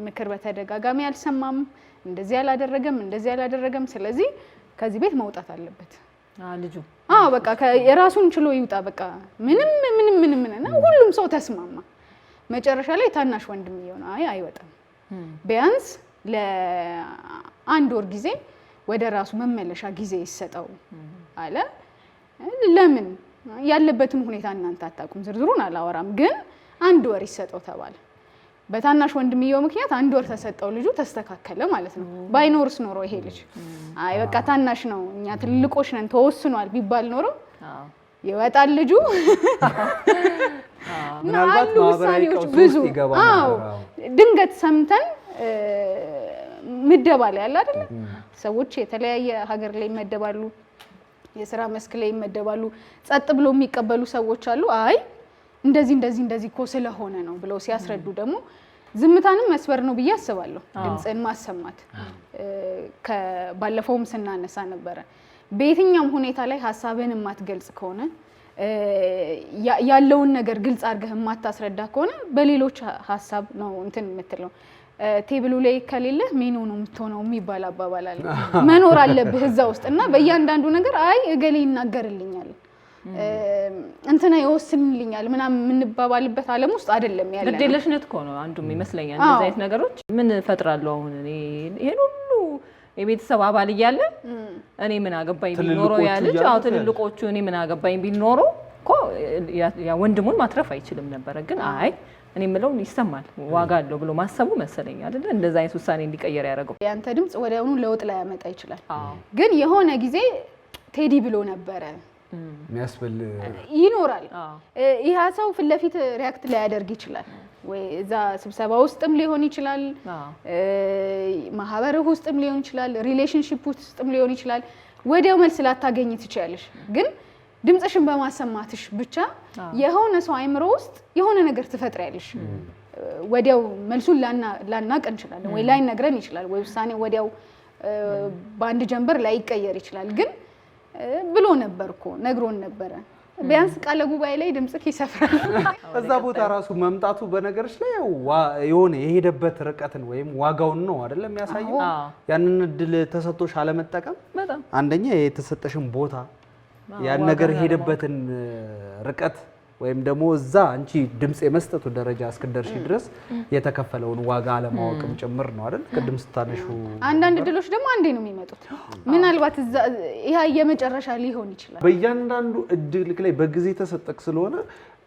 E: ምክር በተደጋጋሚ አልሰማም፣ እንደዚህ ያላደረገም፣ ስለዚህ ከዚህ ቤት መውጣት አለበት
C: ልጁ።
E: በቃ የራሱን ችሎ ይውጣ በቃ ምንም እና ሁሉም ሰው ተስማማ። መጨረሻ ላይ ታናሽ ወንድም ይሆነ አይወጣም፣ ቢያንስ ለአንድ ወር ጊዜ ወደ ራሱ መመለሻ ጊዜ ይሰጠው አለ። ለምን ያለበትን ሁኔታ እናንተ አታውቁም፣ ዝርዝሩን አላወራም፣ ግን አንድ ወር ይሰጠው ተባለ። በታናሽ ወንድምየው ምክንያት አንድ ወር ተሰጠው። ልጁ ተስተካከለ ማለት ነው። ባይኖርስ ኖሮ ይሄ ልጅ አይ በቃ ታናሽ ነው እኛ ትልልቆች ነን ተወስኗል ቢባል ኖሮ ይወጣል ልጁ።
B: ምናልባት ማህበራዊ ቀውስ ይገባል።
E: ድንገት ሰምተን ምደባ ላይ ያለ አይደል? ሰዎች የተለያየ ሀገር ላይ ይመደባሉ፣ የሥራ መስክ ላይ ይመደባሉ። ጸጥ ብሎ የሚቀበሉ ሰዎች አሉ። አይ እንደዚህ እኮ ስለሆነ ነው ብለው ሲያስረዱ ደግሞ ዝምታንም መስበር ነው ብዬ አስባለሁ። ድምጽን ማሰማት ከባለፈውም ስናነሳ ነበረ። በየትኛውም ሁኔታ ላይ ሐሳብን የማትገልጽ ከሆነ ያለውን ነገር ግልጽ አድርገህ የማታስረዳ ከሆነ በሌሎች ሐሳብ ነው እንትን የምትለው። ቴብሉ ላይ ከሌለ ሜኑ ነው የምትሆነው የሚባል አባባል አለ። መኖር አለብህ እዛ ውስጥ እና በእያንዳንዱ ነገር አይ እገሌ ይናገርልኛል እንትና ይወስንልኛል ምናምን የምንባባልበት ዓለም ውስጥ አይደለም ያለ።
C: ግዴለሽነት እኮ ነው አንዱም ይመስለኛል። እንደዚህ አይነት ነገሮች ምን ፈጥራለሁ አሁን እኔ ይሄን ሁሉ የቤተሰብ አባል እያለ እኔ ምን አገባኝ ቢኖሮ ያ ልጅ ትልልቆቹ እኔ ምን አገባኝ ቢኖሮ እኮ ያ ወንድሙን ማትረፍ አይችልም ነበር። ግን አይ እኔ የምለውን ይሰማል ዋጋ አለው ብሎ ማሰቡ መሰለኝ አይደል እንደዛ አይነት ውሳኔ እንዲቀየር ያደረገው።
E: ያንተ ድምጽ ወዲያውኑ ለውጥ ላይ ያመጣ ይችላል። ግን የሆነ ጊዜ ቴዲ ብሎ ነበረ
B: የሚያስብል
E: ይኖራል። ይሄ ሰው ፊት ለፊት ሪያክት ላይ ያደርግ ይችላል ወይ እዛ ስብሰባ ውስጥም ሊሆን ይችላል፣ ማህበርህ ውስጥም ሊሆን ይችላል፣ ሪሌሽንሺፕ ውስጥም ሊሆን ይችላል። ወዲያው መልስ ላታገኝ ትችያለሽ። ግን ድምጽሽን በማሰማትሽ ብቻ የሆነ ሰው አይምሮ ውስጥ የሆነ ነገር ትፈጥሪያለሽ። ወዲያው መልሱን ላናቅ እንችላለን ወይ ላይነግረን ይችላል ወይ ውሳኔ ወዲያው በአንድ ጀንበር ላይ ይቀየር ይችላል። ግን ብሎ ነበርኮ ነግሮን ነበረ። ቢያንስ ቃለ ጉባኤ ላይ ድምጽክ ይሰፍራል።
B: እዛ ቦታ ራሱ መምጣቱ በነገርሽ ላይ የሆነ የሄደበት ርቀትን ወይም ዋጋውን ነው አይደለም የሚያሳየው። ያንን እድል ተሰጥቶሽ አለመጠቀም አንደኛ የተሰጠሽን ቦታ ያን ነገር ሄደበትን ርቀት ወይም ደግሞ እዛ አንቺ ድምጽ የመስጠቱ ደረጃ እስከደርሽ ድረስ የተከፈለውን ዋጋ አለማወቅም ጭምር ነው አይደል? ቅድም ስታነሹ
E: አንዳንድ ድሎች ደግሞ አንዴ ነው የሚመጡት። ምናልባት እዛ ይሄ የመጨረሻ ሊሆን ይችላል።
D: በእያንዳንዱ እድል ላይ በጊዜ ተሰጠክ ስለሆነ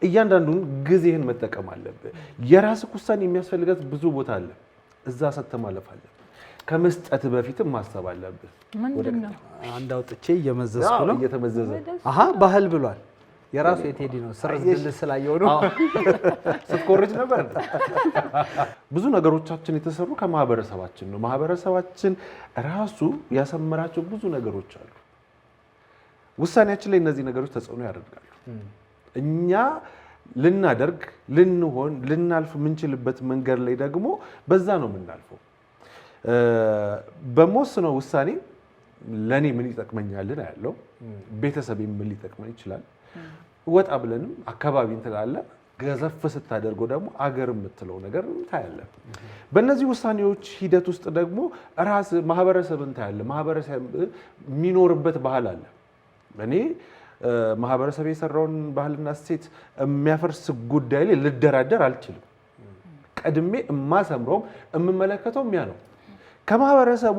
D: እያንዳንዱን ጊዜህን መጠቀም አለብህ። የራስህ ውሳኔ የሚያስፈልጋት ብዙ ቦታ አለ። እዛ ሰጥተህ ማለፍ አለብህ። ከመስጠት በፊትም ማሰብ አለብህ።
C: ምንድነው
B: አንድ አውጥቼ እየመዘዝኩ ነው።
D: እየተመዘዘ
B: ባህል ብሏል። የራሱ የቴዲ ነው። ስርዝ ድል ስላየው ነው
D: ስትቆርጭ ነበር። ብዙ ነገሮቻችን የተሰሩ ከማህበረሰባችን ነው። ማህበረሰባችን ራሱ ያሰመራቸው ብዙ ነገሮች አሉ። ውሳኔያችን ላይ እነዚህ ነገሮች ተጽዕኖ ያደርጋሉ። እኛ ልናደርግ ልንሆን ልናልፍ የምንችልበት መንገድ ላይ ደግሞ በዛ ነው የምናልፈው። በመወስነው ውሳኔ ለኔ ምን ይጠቅመኛልን ያለው ቤተሰቤ ምን ሊጠቅመኝ ይችላል። ወጣ ብለንም አካባቢ እንትላለ ገዘፍ ስታደርገው ደግሞ አገር የምትለው ነገር ታያለ። በእነዚህ ውሳኔዎች ሂደት ውስጥ ደግሞ ራስ ማህበረሰብን ታያለ። ማህበረሰብ የሚኖርበት ባህል አለ። እኔ ማህበረሰብ የሰራውን ባህልና እሴት የሚያፈርስ ጉዳይ ላይ ልደራደር አልችልም። ቀድሜ የማሰምረው የምመለከተው ያ ነው። ከማህበረሰቡ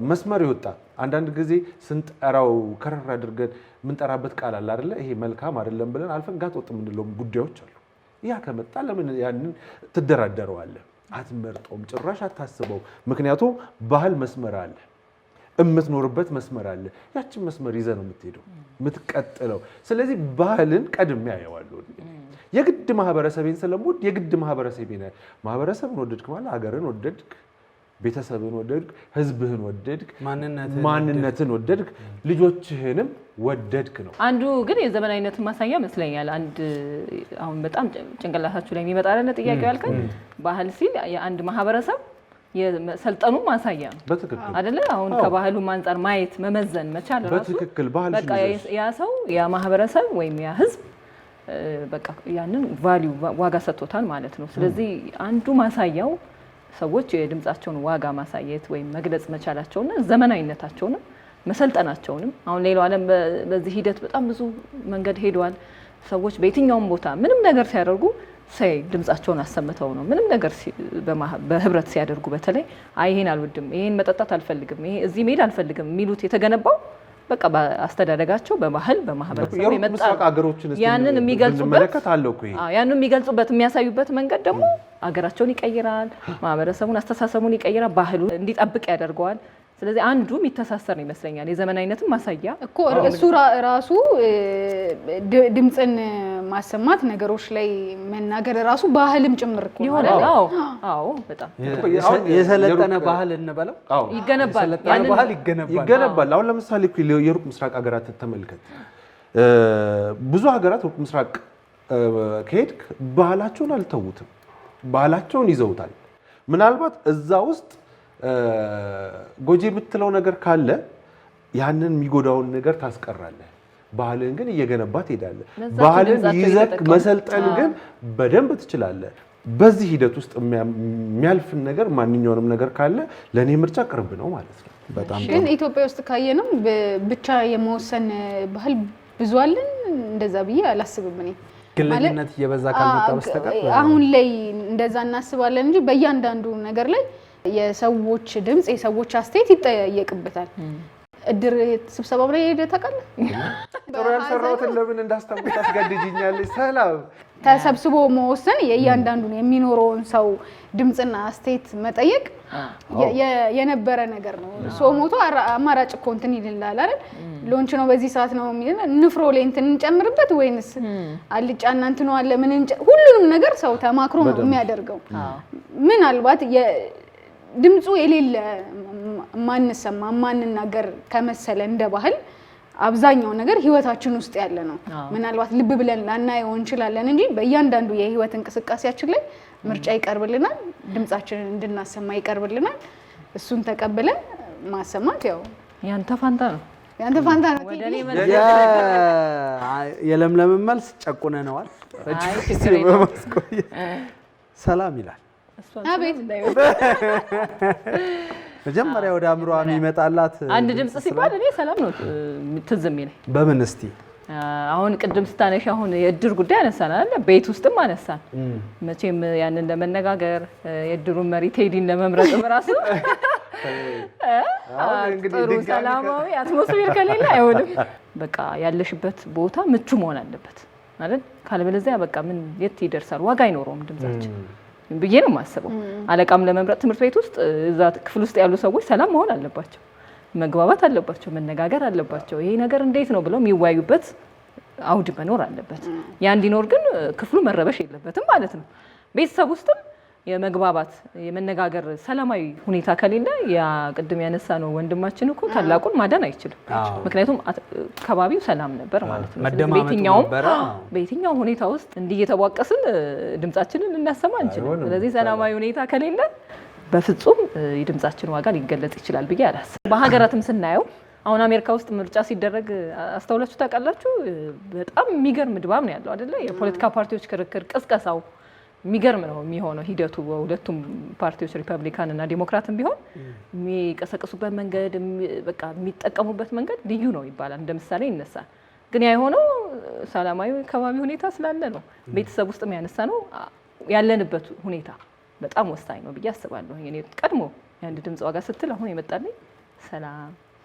D: መስመር ይወጣ አንዳንድ ጊዜ ስንጠራው ከረር አድርገን የምንጠራበት ቃል አለ አይደለ? ይሄ መልካም አይደለም ብለን አልፈን ጋጥ ወጥ የምንለው ጉዳዮች አሉ። ያ ከመጣ ለምን ያንን ትደራደረዋለህ? አትመርጠውም፣ ጭራሽ አታስበው። ምክንያቱም ባህል መስመር አለ፣ የምትኖርበት መስመር አለ። ያችን መስመር ይዘህ ነው የምትሄደው የምትቀጥለው። ስለዚህ ባህልን ቀድሜ ያየዋለሁ። የግድ ማህበረሰቤን ስለምወድ የግድ ማህበረሰብን ወደድክ ማለት ሀገርን ወደድክ፣ ቤተሰብን ወደድክ፣ ህዝብህን ወደድክ፣ ማንነትን ወደድክ፣ ልጆችህንም ወደድክ ነው። አንዱ
C: ግን የዘመናዊነት ማሳያ መስለኛል። አሁን በጣም ጭንቅላታችሁ ላይ የሚመጣልን ጥያቄ ያልከኝ ባህል ሲል የአንድ ማህበረሰብ የሰልጠኑ ማሳያ ነው።
D: በትክክል
C: አይደለ? አሁን ከባህሉ አንፃር ማየት መመዘን መቻል ራሱ
D: በትክክል ባህል
C: በቃ ያ ሰው ያ ማህበረሰብ ወይም ያ ህዝብ በቃ ያንን ቫልዩ ዋጋ ሰጥቶታል ማለት ነው። ስለዚህ አንዱ ማሳያው ሰዎች የድምጻቸውን ዋጋ ማሳየት ወይም መግለጽ መቻላቸውና ዘመናዊነታቸውንም መሰልጠናቸውንም አሁን ሌላው ዓለም በዚህ ሂደት በጣም ብዙ መንገድ ሄዷል። ሰዎች በየትኛውም ቦታ ምንም ነገር ሲያደርጉ ድምጻቸውን አሰምተው ነው። ምንም ነገር በህብረት ሲያደርጉ በተለይ ይሄን አልወድም፣ ይሄን መጠጣት አልፈልግም፣ ይሄ እዚህ መሄድ አልፈልግም የሚሉት የተገነባው በቃ በአስተዳደጋቸው በባህል በማህበረሰብ የመጣ ያንን የሚገልጹበት የሚያሳዩበት መንገድ ደግሞ አገራቸውን ይቀይራል፣ ማህበረሰቡን አስተሳሰቡን ይቀይራል፣ ባህሉ እንዲጠብቅ ያደርገዋል። ስለዚህ አንዱ የሚተሳሰር ነው ይመስለኛል። የዘመናዊነትን ማሳያ እኮ
E: እሱ ራሱ ድምጽን ማሰማት ነገሮች ላይ መናገር ራሱ ባህልም ጭምር እኮ
C: ይሆናል። አዎ በጣም
B: የሰለጠነ ባህል እንበለው
C: ይገነባል።
B: ያንን ባህል
D: ይገነባል። አሁን ለምሳሌ የሩቅ ምስራቅ ሀገራት ተመልከት። ብዙ ሀገራት ሩቅ ምስራቅ ከሄድክ ባህላቸውን አልተውትም፣ ባህላቸውን ይዘውታል። ምናልባት እዛ ውስጥ ጎጂ የምትለው ነገር ካለ ያንን የሚጎዳውን ነገር ታስቀራለህ። ባህልን ግን እየገነባ ትሄዳለህ። ባህልን ይዘህ መሰልጠን ግን በደንብ ትችላለህ። በዚህ ሂደት ውስጥ የሚያልፍን ነገር ማንኛውንም ነገር ካለ ለኔ ምርጫ ቅርብ ነው ማለት ነው።
B: በጣም
E: ግን ኢትዮጵያ ውስጥ ካየነው ብቻ የመወሰን ባህል ብዙ አለን። እንደዛ ብዬ አላስብም እኔ።
B: ግለኝነት እየበዛ ካልመጣ በስተቀር
E: አሁን ላይ እንደዛ እናስባለን እንጂ በእያንዳንዱ ነገር ላይ የሰዎች ድምጽ የሰዎች አስተያየት ይጠየቅበታል። እድር ስብሰባ ላይ ሄደ ታውቃለህ?
D: ጥሩ ያልሰራሁትን ለምን እንዳስታውስ ታስገድጂኛለሽ? ሰላም
E: ተሰብስቦ መወሰን የእያንዳንዱን የሚኖረውን ሰው ድምጽና አስተያየት መጠየቅ የነበረ ነገር ነው። ሰው ሞቶ አማራጭ እኮ እንትን ይልላል አይደል? ሎንች ነው በዚህ ሰዓት ነው የሚል ንፍሮ ላይ እንትን እንጨምርበት ወይንስ አልጫና እንትን ነው አለ ምን ሁሉንም ነገር ሰው ተማክሮ ነው የሚያደርገው። ምናልባት ድምጹ የሌለ ማንሰማ ማንናገር ከመሰለ እንደ ባህል አብዛኛው ነገር ህይወታችን ውስጥ ያለ ነው። ምናልባት ልብ ብለን ላናየው እንችላለን እንጂ በእያንዳንዱ የህይወት እንቅስቃሴያችን ላይ ምርጫ ይቀርብልናል፣ ድምጻችንን እንድናሰማ ይቀርብልናል። እሱን ተቀብለን ማሰማት ያው
C: ያንተ ፋንታ ነው።
B: የለምለም መልስ ጨቁነነዋል። ሰላም ይላል። መጀመሪያ ወደ አእምሮዋ የሚመጣላት
C: አንድ ድምጽ ሲባል እኔ ሰላም ነው ትዝ የሚለኝ።
B: በምን እስቲ
C: አሁን ቅድም ስታነሽ አሁን የእድር ጉዳይ አነሳን አይደል? ቤት ውስጥም አነሳን። መቼም ያንን ለመነጋገር የእድሩን መሪ ቴዲን ለመምረጥም ራሱ ጥሩ ሰላማዊ አትሞስፌር ከሌለ አይሆንም። በቃ ያለሽበት ቦታ ምቹ መሆን አለበት አይደል? ካልበለዚያ በቃ ምን የት ይደርሳል? ዋጋ አይኖረውም ድምጻችን ብዬ ነው የማስበው። አለቃም ለመምረጥ ትምህርት ቤት ውስጥ እዛ ክፍል ውስጥ ያሉ ሰዎች ሰላም መሆን አለባቸው፣ መግባባት አለባቸው፣ መነጋገር አለባቸው። ይሄ ነገር እንዴት ነው ብለው የሚወያዩበት አውድ መኖር አለበት። ያ እንዲኖር ግን ክፍሉ መረበሽ የለበትም ማለት ነው። ቤተሰብ ውስጥም የመግባባት የመነጋገር ሰላማዊ ሁኔታ ከሌለ ያ ቅድም ያነሳ ነው ወንድማችን እኮ ታላቁን ማዳን አይችልም። ምክንያቱም ከባቢው ሰላም ነበር ማለት ነው። በየትኛውም ሁኔታ ውስጥ እንዲየተዋቀስን ድምጻችንን ልናሰማ አንችልም። ስለዚህ ሰላማዊ ሁኔታ ከሌለ በፍጹም የድምጻችን ዋጋ ሊገለጽ ይችላል ብዬ አላስብም። በሀገራትም ስናየው አሁን አሜሪካ ውስጥ ምርጫ ሲደረግ አስተውላችሁ ታውቃላችሁ? በጣም የሚገርም ድባብ ነው ያለው አይደለ? የፖለቲካ ፓርቲዎች ክርክር፣ ቅስቀሳው የሚገርም ነው የሚሆነው ሂደቱ። በሁለቱም ፓርቲዎች ሪፐብሊካን እና ዲሞክራትም ቢሆን የሚቀሰቅሱበት መንገድ በቃ የሚጠቀሙበት መንገድ ልዩ ነው ይባላል። እንደ ምሳሌ ይነሳል። ግን ያ የሆነው ሰላማዊ ከባቢ ሁኔታ ስላለ ነው። ቤተሰብ ውስጥ የሚያነሳ ነው። ያለንበት ሁኔታ በጣም ወሳኝ ነው ብዬ አስባለሁ። እኔ ቀድሞ የአንድ ድምፅ ዋጋ ስትል አሁን የመጣልኝ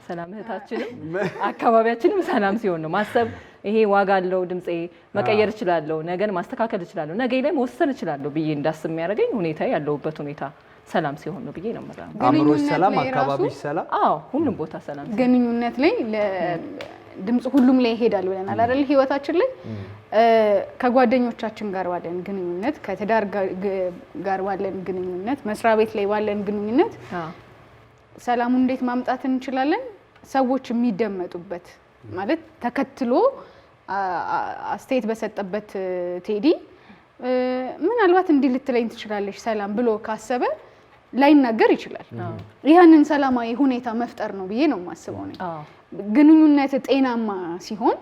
C: ሰላም እህታችንም አካባቢያችንም ሰላም ሲሆን ነው ማሰብ። ይሄ ዋጋ አለው፣ ድምፄ መቀየር እችላለሁ፣ ነገን ማስተካከል እችላለሁ፣ ነገ ላይ መወሰን እችላለሁ ብዬ እንዳስብ የሚያደርገኝ ሁኔታ ያለውበት ሁኔታ ሰላም ሲሆን ነው ብዬ ነው የምለው።
B: አእምሮሽ ሰላም፣ አካባቢሽ ሰላም፣
C: ሁሉም ቦታ ሰላም።
E: ግንኙነት ላይ ድምጽ ሁሉም ላይ ይሄዳል ብለናል አይደል? ህይወታችን ላይ ከጓደኞቻችን ጋር ባለን ግንኙነት፣ ከትዳር ጋር ባለን ግንኙነት፣ መስሪያ ቤት ላይ ባለን ግንኙነት ሰላሙን እንዴት ማምጣት እንችላለን? ሰዎች የሚደመጡበት ማለት ተከትሎ አስተያየት በሰጠበት ቴዲ ምናልባት እንዲህ ልትለኝ ትችላለሽ ሰላም ብሎ ካሰበ ላይናገር ይችላል። ያንን ሰላማዊ ሁኔታ መፍጠር ነው ብዬ ነው የማስበው ነኝ። ግንኙነት ጤናማ ሲሆን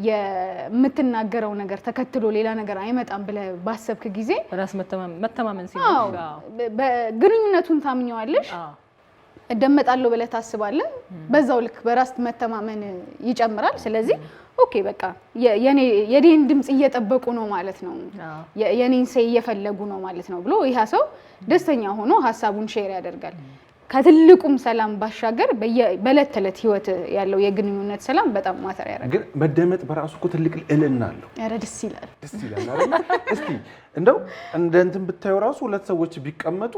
E: የምትናገረው ነገር ተከትሎ ሌላ ነገር አይመጣም ብለህ ባሰብክ ጊዜ
C: ራስ መተማመን ሲሆን
E: ግንኙነቱን ታምኘዋለሽ፣ እደመጣለሁ ብለህ ታስባለህ። በዛው ልክ በራስ መተማመን ይጨምራል። ስለዚህ ኦኬ በቃ የኔን ድምጽ እየጠበቁ ነው ማለት ነው፣ የኔን ሰይ እየፈለጉ ነው ማለት ነው ብሎ ይሄ ሰው ደስተኛ ሆኖ ሀሳቡን ሼር ያደርጋል። ከትልቁም ሰላም ባሻገር በእለት ተዕለት ህይወት ያለው የግንኙነት ሰላም በጣም ማተር ያደርጋል።
D: ግን መደመጥ በራሱ እኮ ትልቅ ልዕልና አለው።
E: ኧረ ደስ ይላል
D: አይደል? እስቲ እንደው እንትን ብታዩ ራሱ ሁለት ሰዎች ቢቀመጡ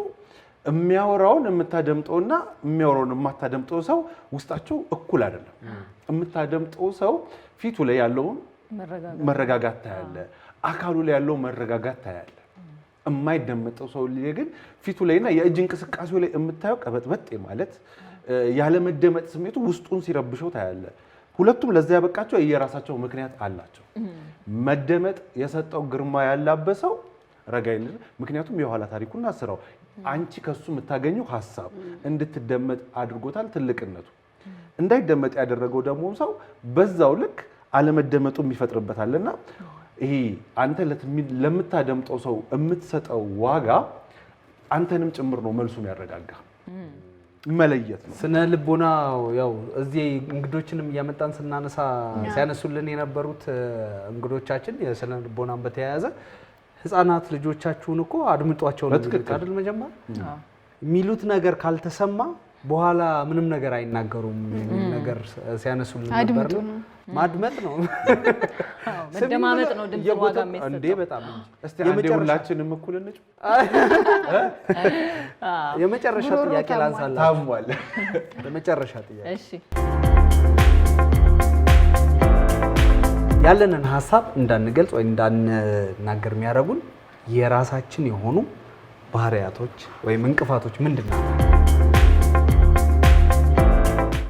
D: የሚያወራውን የምታደምጠውና የሚያወራውን የማታደምጠው ሰው ውስጣቸው እኩል አይደለም። የምታደምጠው ሰው ፊቱ ላይ ያለውን መረጋጋት ታያለ፣ አካሉ ላይ ያለው መረጋጋት ታያለ። የማይደመጠው ሰው ግን ፊቱ ላይና የእጅ እንቅስቃሴው ላይ የምታየው ቀበጥበጥ ማለት ያለ መደመጥ ስሜቱ ውስጡን ሲረብሸው ታያለ። ሁለቱም ለዛ ያበቃቸው የራሳቸው ምክንያት አላቸው። መደመጥ የሰጠው ግርማ ያላበሰው ረጋ ይላል። ምክንያቱም የኋላ ታሪኩና ስራው አንቺ ከሱ የምታገኘው ሐሳብ እንድትደመጥ አድርጎታል። ትልቅነቱ እንዳይደመጥ ያደረገው ደግሞ ሰው በዛው ልክ አለመደመጡ ይፈጥርበታልና ይሄ አንተ ለምታደምጠው ሰው የምትሰጠው ዋጋ አንተንም ጭምር ነው መልሱን ያረጋጋ መለየት ነው።
B: ስነ ልቦና ያው እዚህ እንግዶችንም እያመጣን ስናነሳ ሲያነሱልን የነበሩት እንግዶቻችን የስነ ልቦናን በተያያዘ ህፃናት ልጆቻችሁን እኮ አድምጧቸው ነው አይደል? መጀመሪያ የሚሉት ነገር ካልተሰማ በኋላ ምንም ነገር አይናገሩም የሚል ነገር ሲያነሱልን ነበር። ማድመጥ ነው
C: መደማመጥ ነው ድምጽ ዋጋ የሚሰጠው እንዴ?
D: በጣም እስቲ አንዴ ሁላችንም እኩል እንጭ
B: የመጨረሻ ጥያቄ ላንሳላችሁ።
D: ታሟል።
B: የመጨረሻ ጥያቄ
C: እሺ፣
B: ያለንን ሐሳብ እንዳንገልጽ ወይ እንዳንናገር የሚያደርጉን የራሳችን የሆኑ ባህሪያቶች ወይም እንቅፋቶች ምንድነው?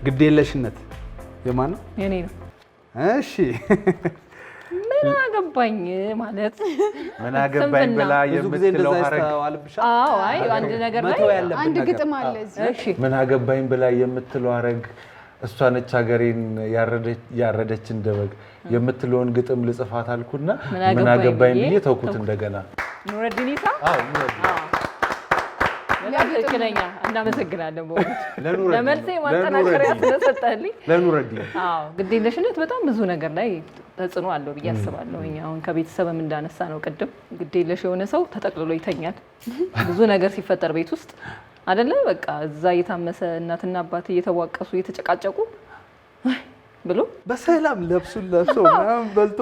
B: ግዴለሽነት የማን ነው?
C: የኔ ነው።
B: እሺ፣
C: ምን አገባኝ ማለት
D: ምን አገባኝ ብላ የምትለው ሐረግ።
C: አዎ፣ አይ አንድ ነገር ላይ
E: አንድ ግጥም አለ እዚህ።
C: እሺ፣
D: ምን አገባኝ ብላ የምትለው ሐረግ እሷ ነች ሀገሬን ያረደች እንደበግ የምትለውን ግጥም ልጽፋት አልኩና ምን አገባኝ ብዬ ተውኩት እንደገና።
C: ኑረዲን ኢሳ። አዎ፣ ለትክክለኛ እናመሰግናለን። ለመልሴ ማጠናከሪያ ስለሰጠህልኝ
D: ለኑረዲን።
C: አዎ፣ ግዴለሽነት በጣም ብዙ ነገር ላይ ተጽዕኖ አለው ብዬ አስባለሁ። አሁን ከቤተሰብም እንዳነሳ ነው ቅድም፣ ግዴለሽ የሆነ ሰው ተጠቅልሎ ይተኛል። ብዙ ነገር ሲፈጠር ቤት ውስጥ አይደለ? በቃ እዛ እየታመሰ እናትና አባት እየተዋቀሱ እየተጨቃጨቁ ብሎ
B: በሰላም ለብሱን ለብሶ ምናምን በልቶ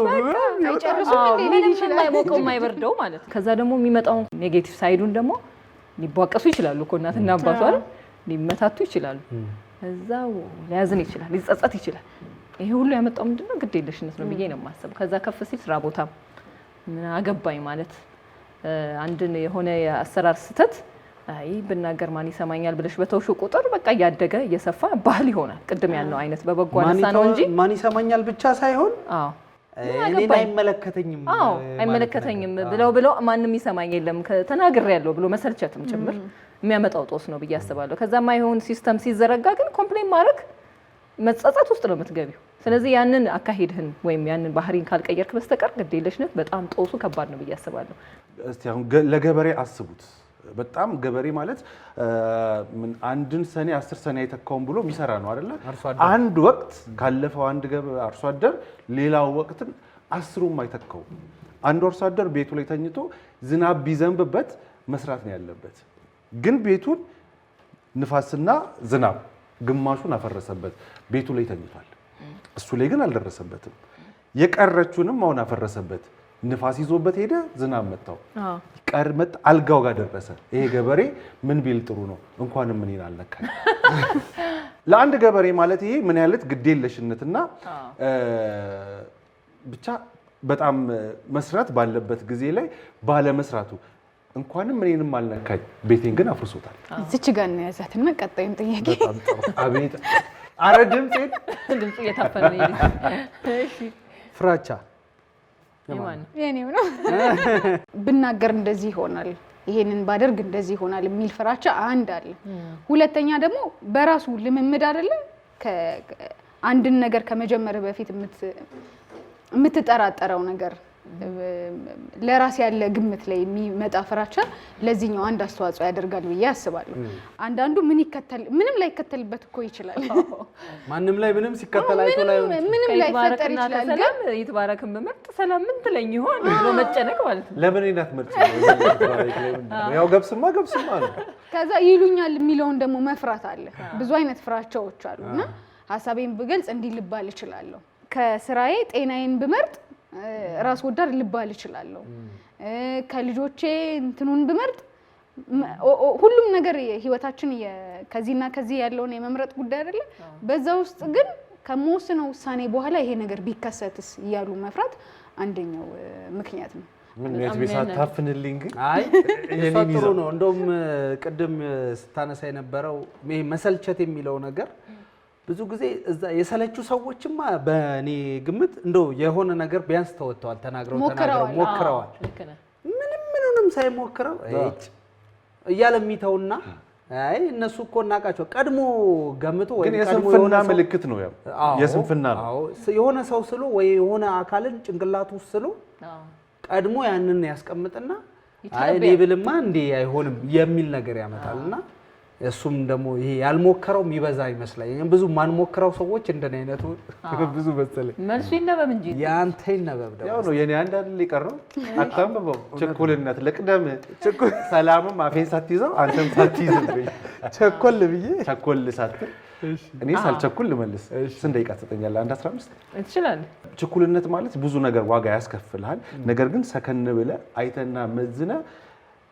C: ምንም የማይሞቀው የማይበርደው ማለት ነው። ከዛ ደግሞ የሚመጣው ኔጌቲቭ ሳይዱን ደግሞ ሊቧቀሱ ይችላሉ እኮ እናትና አባቱ አይደል? ሊመታቱ ይችላሉ። እዛው ሊያዝን ይችላል፣ ሊጸጸት ይችላል። ይሄ ሁሉ ያመጣው ምንድነው? ግዴለሽነት ነው ብዬ ነው የማስበው። ከዛ ከፍ ሲል ስራ ቦታም ምን አገባኝ ማለት አንድን የሆነ የአሰራር ስህተት አይ ብናገር ማን ይሰማኛል ብለሽ በተውሹ ቁጥር በቃ እያደገ እየሰፋ ባህል ይሆናል። ቅድም ያልነው አይነት በበጎ አነሳ ነው እንጂ
B: ማን ይሰማኛል ብቻ ሳይሆን እኔን አይመለከተኝም
C: አይመለከተኝም ብለው ማንም ይሰማኝ የለም ተናግሬያለሁ ብሎ መሰልቸትም ጭምር የሚያመጣው ጦስ ነው ብዬ አስባለሁ። ከዛማ ይሁን ሲስተም ሲዘረጋ ግን ኮምፕሌን ማድረግ መጸጸት ውስጥ ነው የምትገቢው። ስለዚህ ያንን አካሄድህን ወይም ያንን ባህሪን ካልቀየርክ በስተቀር ግዴለሽነት በጣም ጦሱ ከባድ ነው ብዬ አስባለሁ።
D: እስቲ አሁን ለገበሬ አስቡት። በጣም ገበሬ ማለት አንድን ሰኔ 10 ሰኔ አይተካውም ብሎ የሚሰራ ነው አይደለ? አንድ ወቅት ካለፈው አንድ አርሶ አደር ሌላው ወቅትን 10ም አይተካው። አንድ አርሶ አደር ቤቱ ላይ ተኝቶ ዝናብ ቢዘንብበት መስራት ነው ያለበት። ግን ቤቱን ንፋስና ዝናብ ግማሹን አፈረሰበት። ቤቱ ላይ ተኝቷል። እሱ ላይ ግን አልደረሰበትም። የቀረችውንም አሁን አፈረሰበት። ንፋስ ይዞበት ሄደ፣ ዝናብ መታው፣ ቀርመጥ አልጋው ጋር ደረሰ። ይሄ ገበሬ ምን ቢል ጥሩ ነው? እንኳንም እኔን አልነካኝ። ለአንድ ገበሬ ማለት ይሄ ምን ያለት ግዴለሽነትና ብቻ በጣም መስራት ባለበት ጊዜ ላይ ባለመስራቱ እንኳንም እኔንም አልነካኝ፣ ቤቴን ግን አፍርሶታል።
E: እዚች ጋር ነው ያዛትና ቀጣዩን ጥያቄ
D: በጣም ጥሩ። አቤት አረ ድምጽ
C: እየታፈነ ነው። እሺ
B: ፍራቻ
E: የኔው ነው። ብናገር እንደዚህ ይሆናል፣ ይሄንን ባደርግ እንደዚህ ይሆናል የሚል ፍራቻ አንድ አለ። ሁለተኛ ደግሞ በራሱ ልምምድ አይደለ? አንድን ነገር ከመጀመር በፊት የምትጠራጠረው ነገር ለራስ ያለ ግምት ላይ የሚመጣ ፍራቻ ለዚህኛው አንድ አስተዋጽኦ ያደርጋል ብዬ አስባለሁ። አንዳንዱ ምንም ላይ ከተልበት እኮ ይችላል።
B: ማንም ላይ ምንም ሲከተል አይቶ ላይ
E: ምንም ላይ ፈጠር ይችላል።
C: ሰላም ይትባረክም በመርጥ ሰላም ምን ትለኝ ይሆን ብሎ መጨነቅ ማለት ነው።
D: ለምን እናት መርጥ ነው? ያው ገብስማ ነው። ከዛ
E: ይሉኛል የሚለውን ደግሞ መፍራት አለ። ብዙ አይነት ፍራቻዎች አሉና ሐሳቤን ብገልጽ እንዲህ ልባል እችላለሁ። ከስራዬ ጤናዬን ብመርጥ ራስ ወዳድ ልባል እችላለሁ። ከልጆቼ እንትኑን ብመርጥ ሁሉም ነገር ህይወታችን ከዚህና ከዚህ ያለውን የመምረጥ ጉዳይ አይደለ? በዛ ውስጥ ግን ከመወስነው ውሳኔ በኋላ ይሄ ነገር ቢከሰትስ እያሉ መፍራት አንደኛው ምክንያት ነው።
D: ምን ነው የትቤሳት ታፍንልኝ ግን
B: አይ ጥሩ ነው። እንደውም ቅድም ስታነሳ የነበረው መሰልቸት የሚለው ነገር ብዙ ጊዜ እዛ የሰለቹ ሰዎችማ በእኔ ግምት እንደው የሆነ ነገር ቢያንስ ተወጥተዋል፣ ተናግረው ሞክረዋል። ምንም ሳይሞክረው እያለ የሚተውና አይ እነሱ እኮ እናቃቸው ቀድሞ ገምቶ ወይ
D: የስንፍና ምልክት ነው። ያው የስንፍና ነው።
B: የሆነ ሰው ስሎ ወይ የሆነ አካልን ጭንቅላቱ ስሎ ቀድሞ ያንን ያስቀምጥና አይ እኔ ብልማ እንዴ አይሆንም የሚል ነገር ያመጣልና እሱም ደግሞ ይሄ ያልሞከረው የሚበዛ ይመስላል። ብዙ ማንሞክረው ሰዎች እንደኔ አይነቱ ብዙ መሰለኝ።
C: መልሱ ይነበብ እንጂ
B: ያንተ ይነበብ ደግሞ
D: ያው ነው የኔ አንድ አይደል ይቀርነው አታምበው። ቸኮልነት ለቅደም ሰላምም አፌን ሳትይዘው አንተም ሳትይዝብኝ ቸኮል ሳትል እኔ ሳልቸኩል ልመልስ። ስንት ደቂቃ ትሰጠኛለህ? 1:15
C: ትችላለህ።
D: ቸኩልነት ማለት ብዙ ነገር ዋጋ ያስከፍልሃል። ነገር ግን ሰከን ብለህ አይተና መዝነህ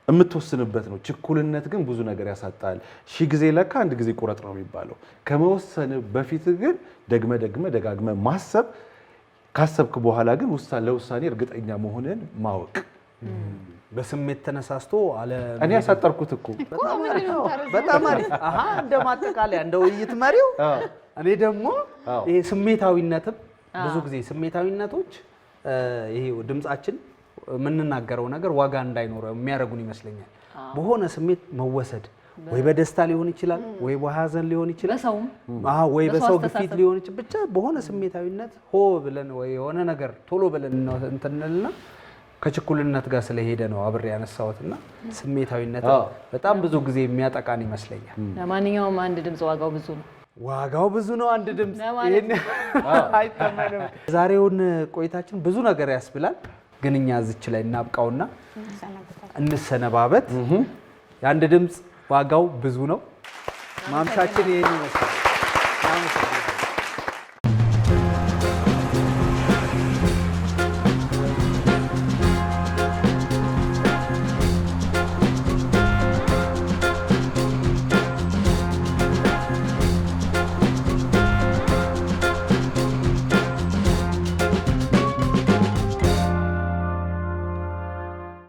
D: የምትወስንበት ነው። ችኩልነት ግን ብዙ ነገር ያሳጣል። ሺህ ጊዜ ለካ አንድ ጊዜ ቁረጥ ነው የሚባለው። ከመወሰን በፊት ግን ደጋግመ ማሰብ፣ ካሰብክ በኋላ ግን ለውሳኔ እርግጠኛ መሆንን ማወቅ።
B: በስሜት ተነሳስቶ አለ
D: እኔ ያሳጠርኩት እኮ
B: በጣም አሪፍ እንደማጠቃለያ እንደ ውይይት መሪው እኔ ደግሞ ይሄ ስሜታዊነትም ብዙ ጊዜ ስሜታዊነቶች ይሄ ድምጻችን የምንናገረው ነገር ዋጋ እንዳይኖረው የሚያደርጉን ይመስለኛል። በሆነ ስሜት መወሰድ ወይ በደስታ ሊሆን ይችላል፣ ወይ በሐዘን ሊሆን ይችላል፣ ወይ በሰው ግፊት ሊሆን ይችላል። ብቻ በሆነ ስሜታዊነት ሆ ብለን ወይ የሆነ ነገር ቶሎ ብለን እንትንልና ከችኩልነት ጋር ስለሄደ ነው አብሬ ያነሳሁትና ስሜታዊነት በጣም ብዙ ጊዜ የሚያጠቃን ይመስለኛል።
C: ለማንኛውም አንድ ድምጽ
B: ዋጋው ብዙ ነው። አንድ ድምጽ ይሄን አይተማንም። ዛሬውን ቆይታችን ብዙ ነገር ያስብላል። ግን እኛ እዚች ላይ እናብቃውና እንሰነባበት። የአንድ ድምጽ ዋጋው ብዙ ነው። ማምሻችን ይሄን ይመስላል።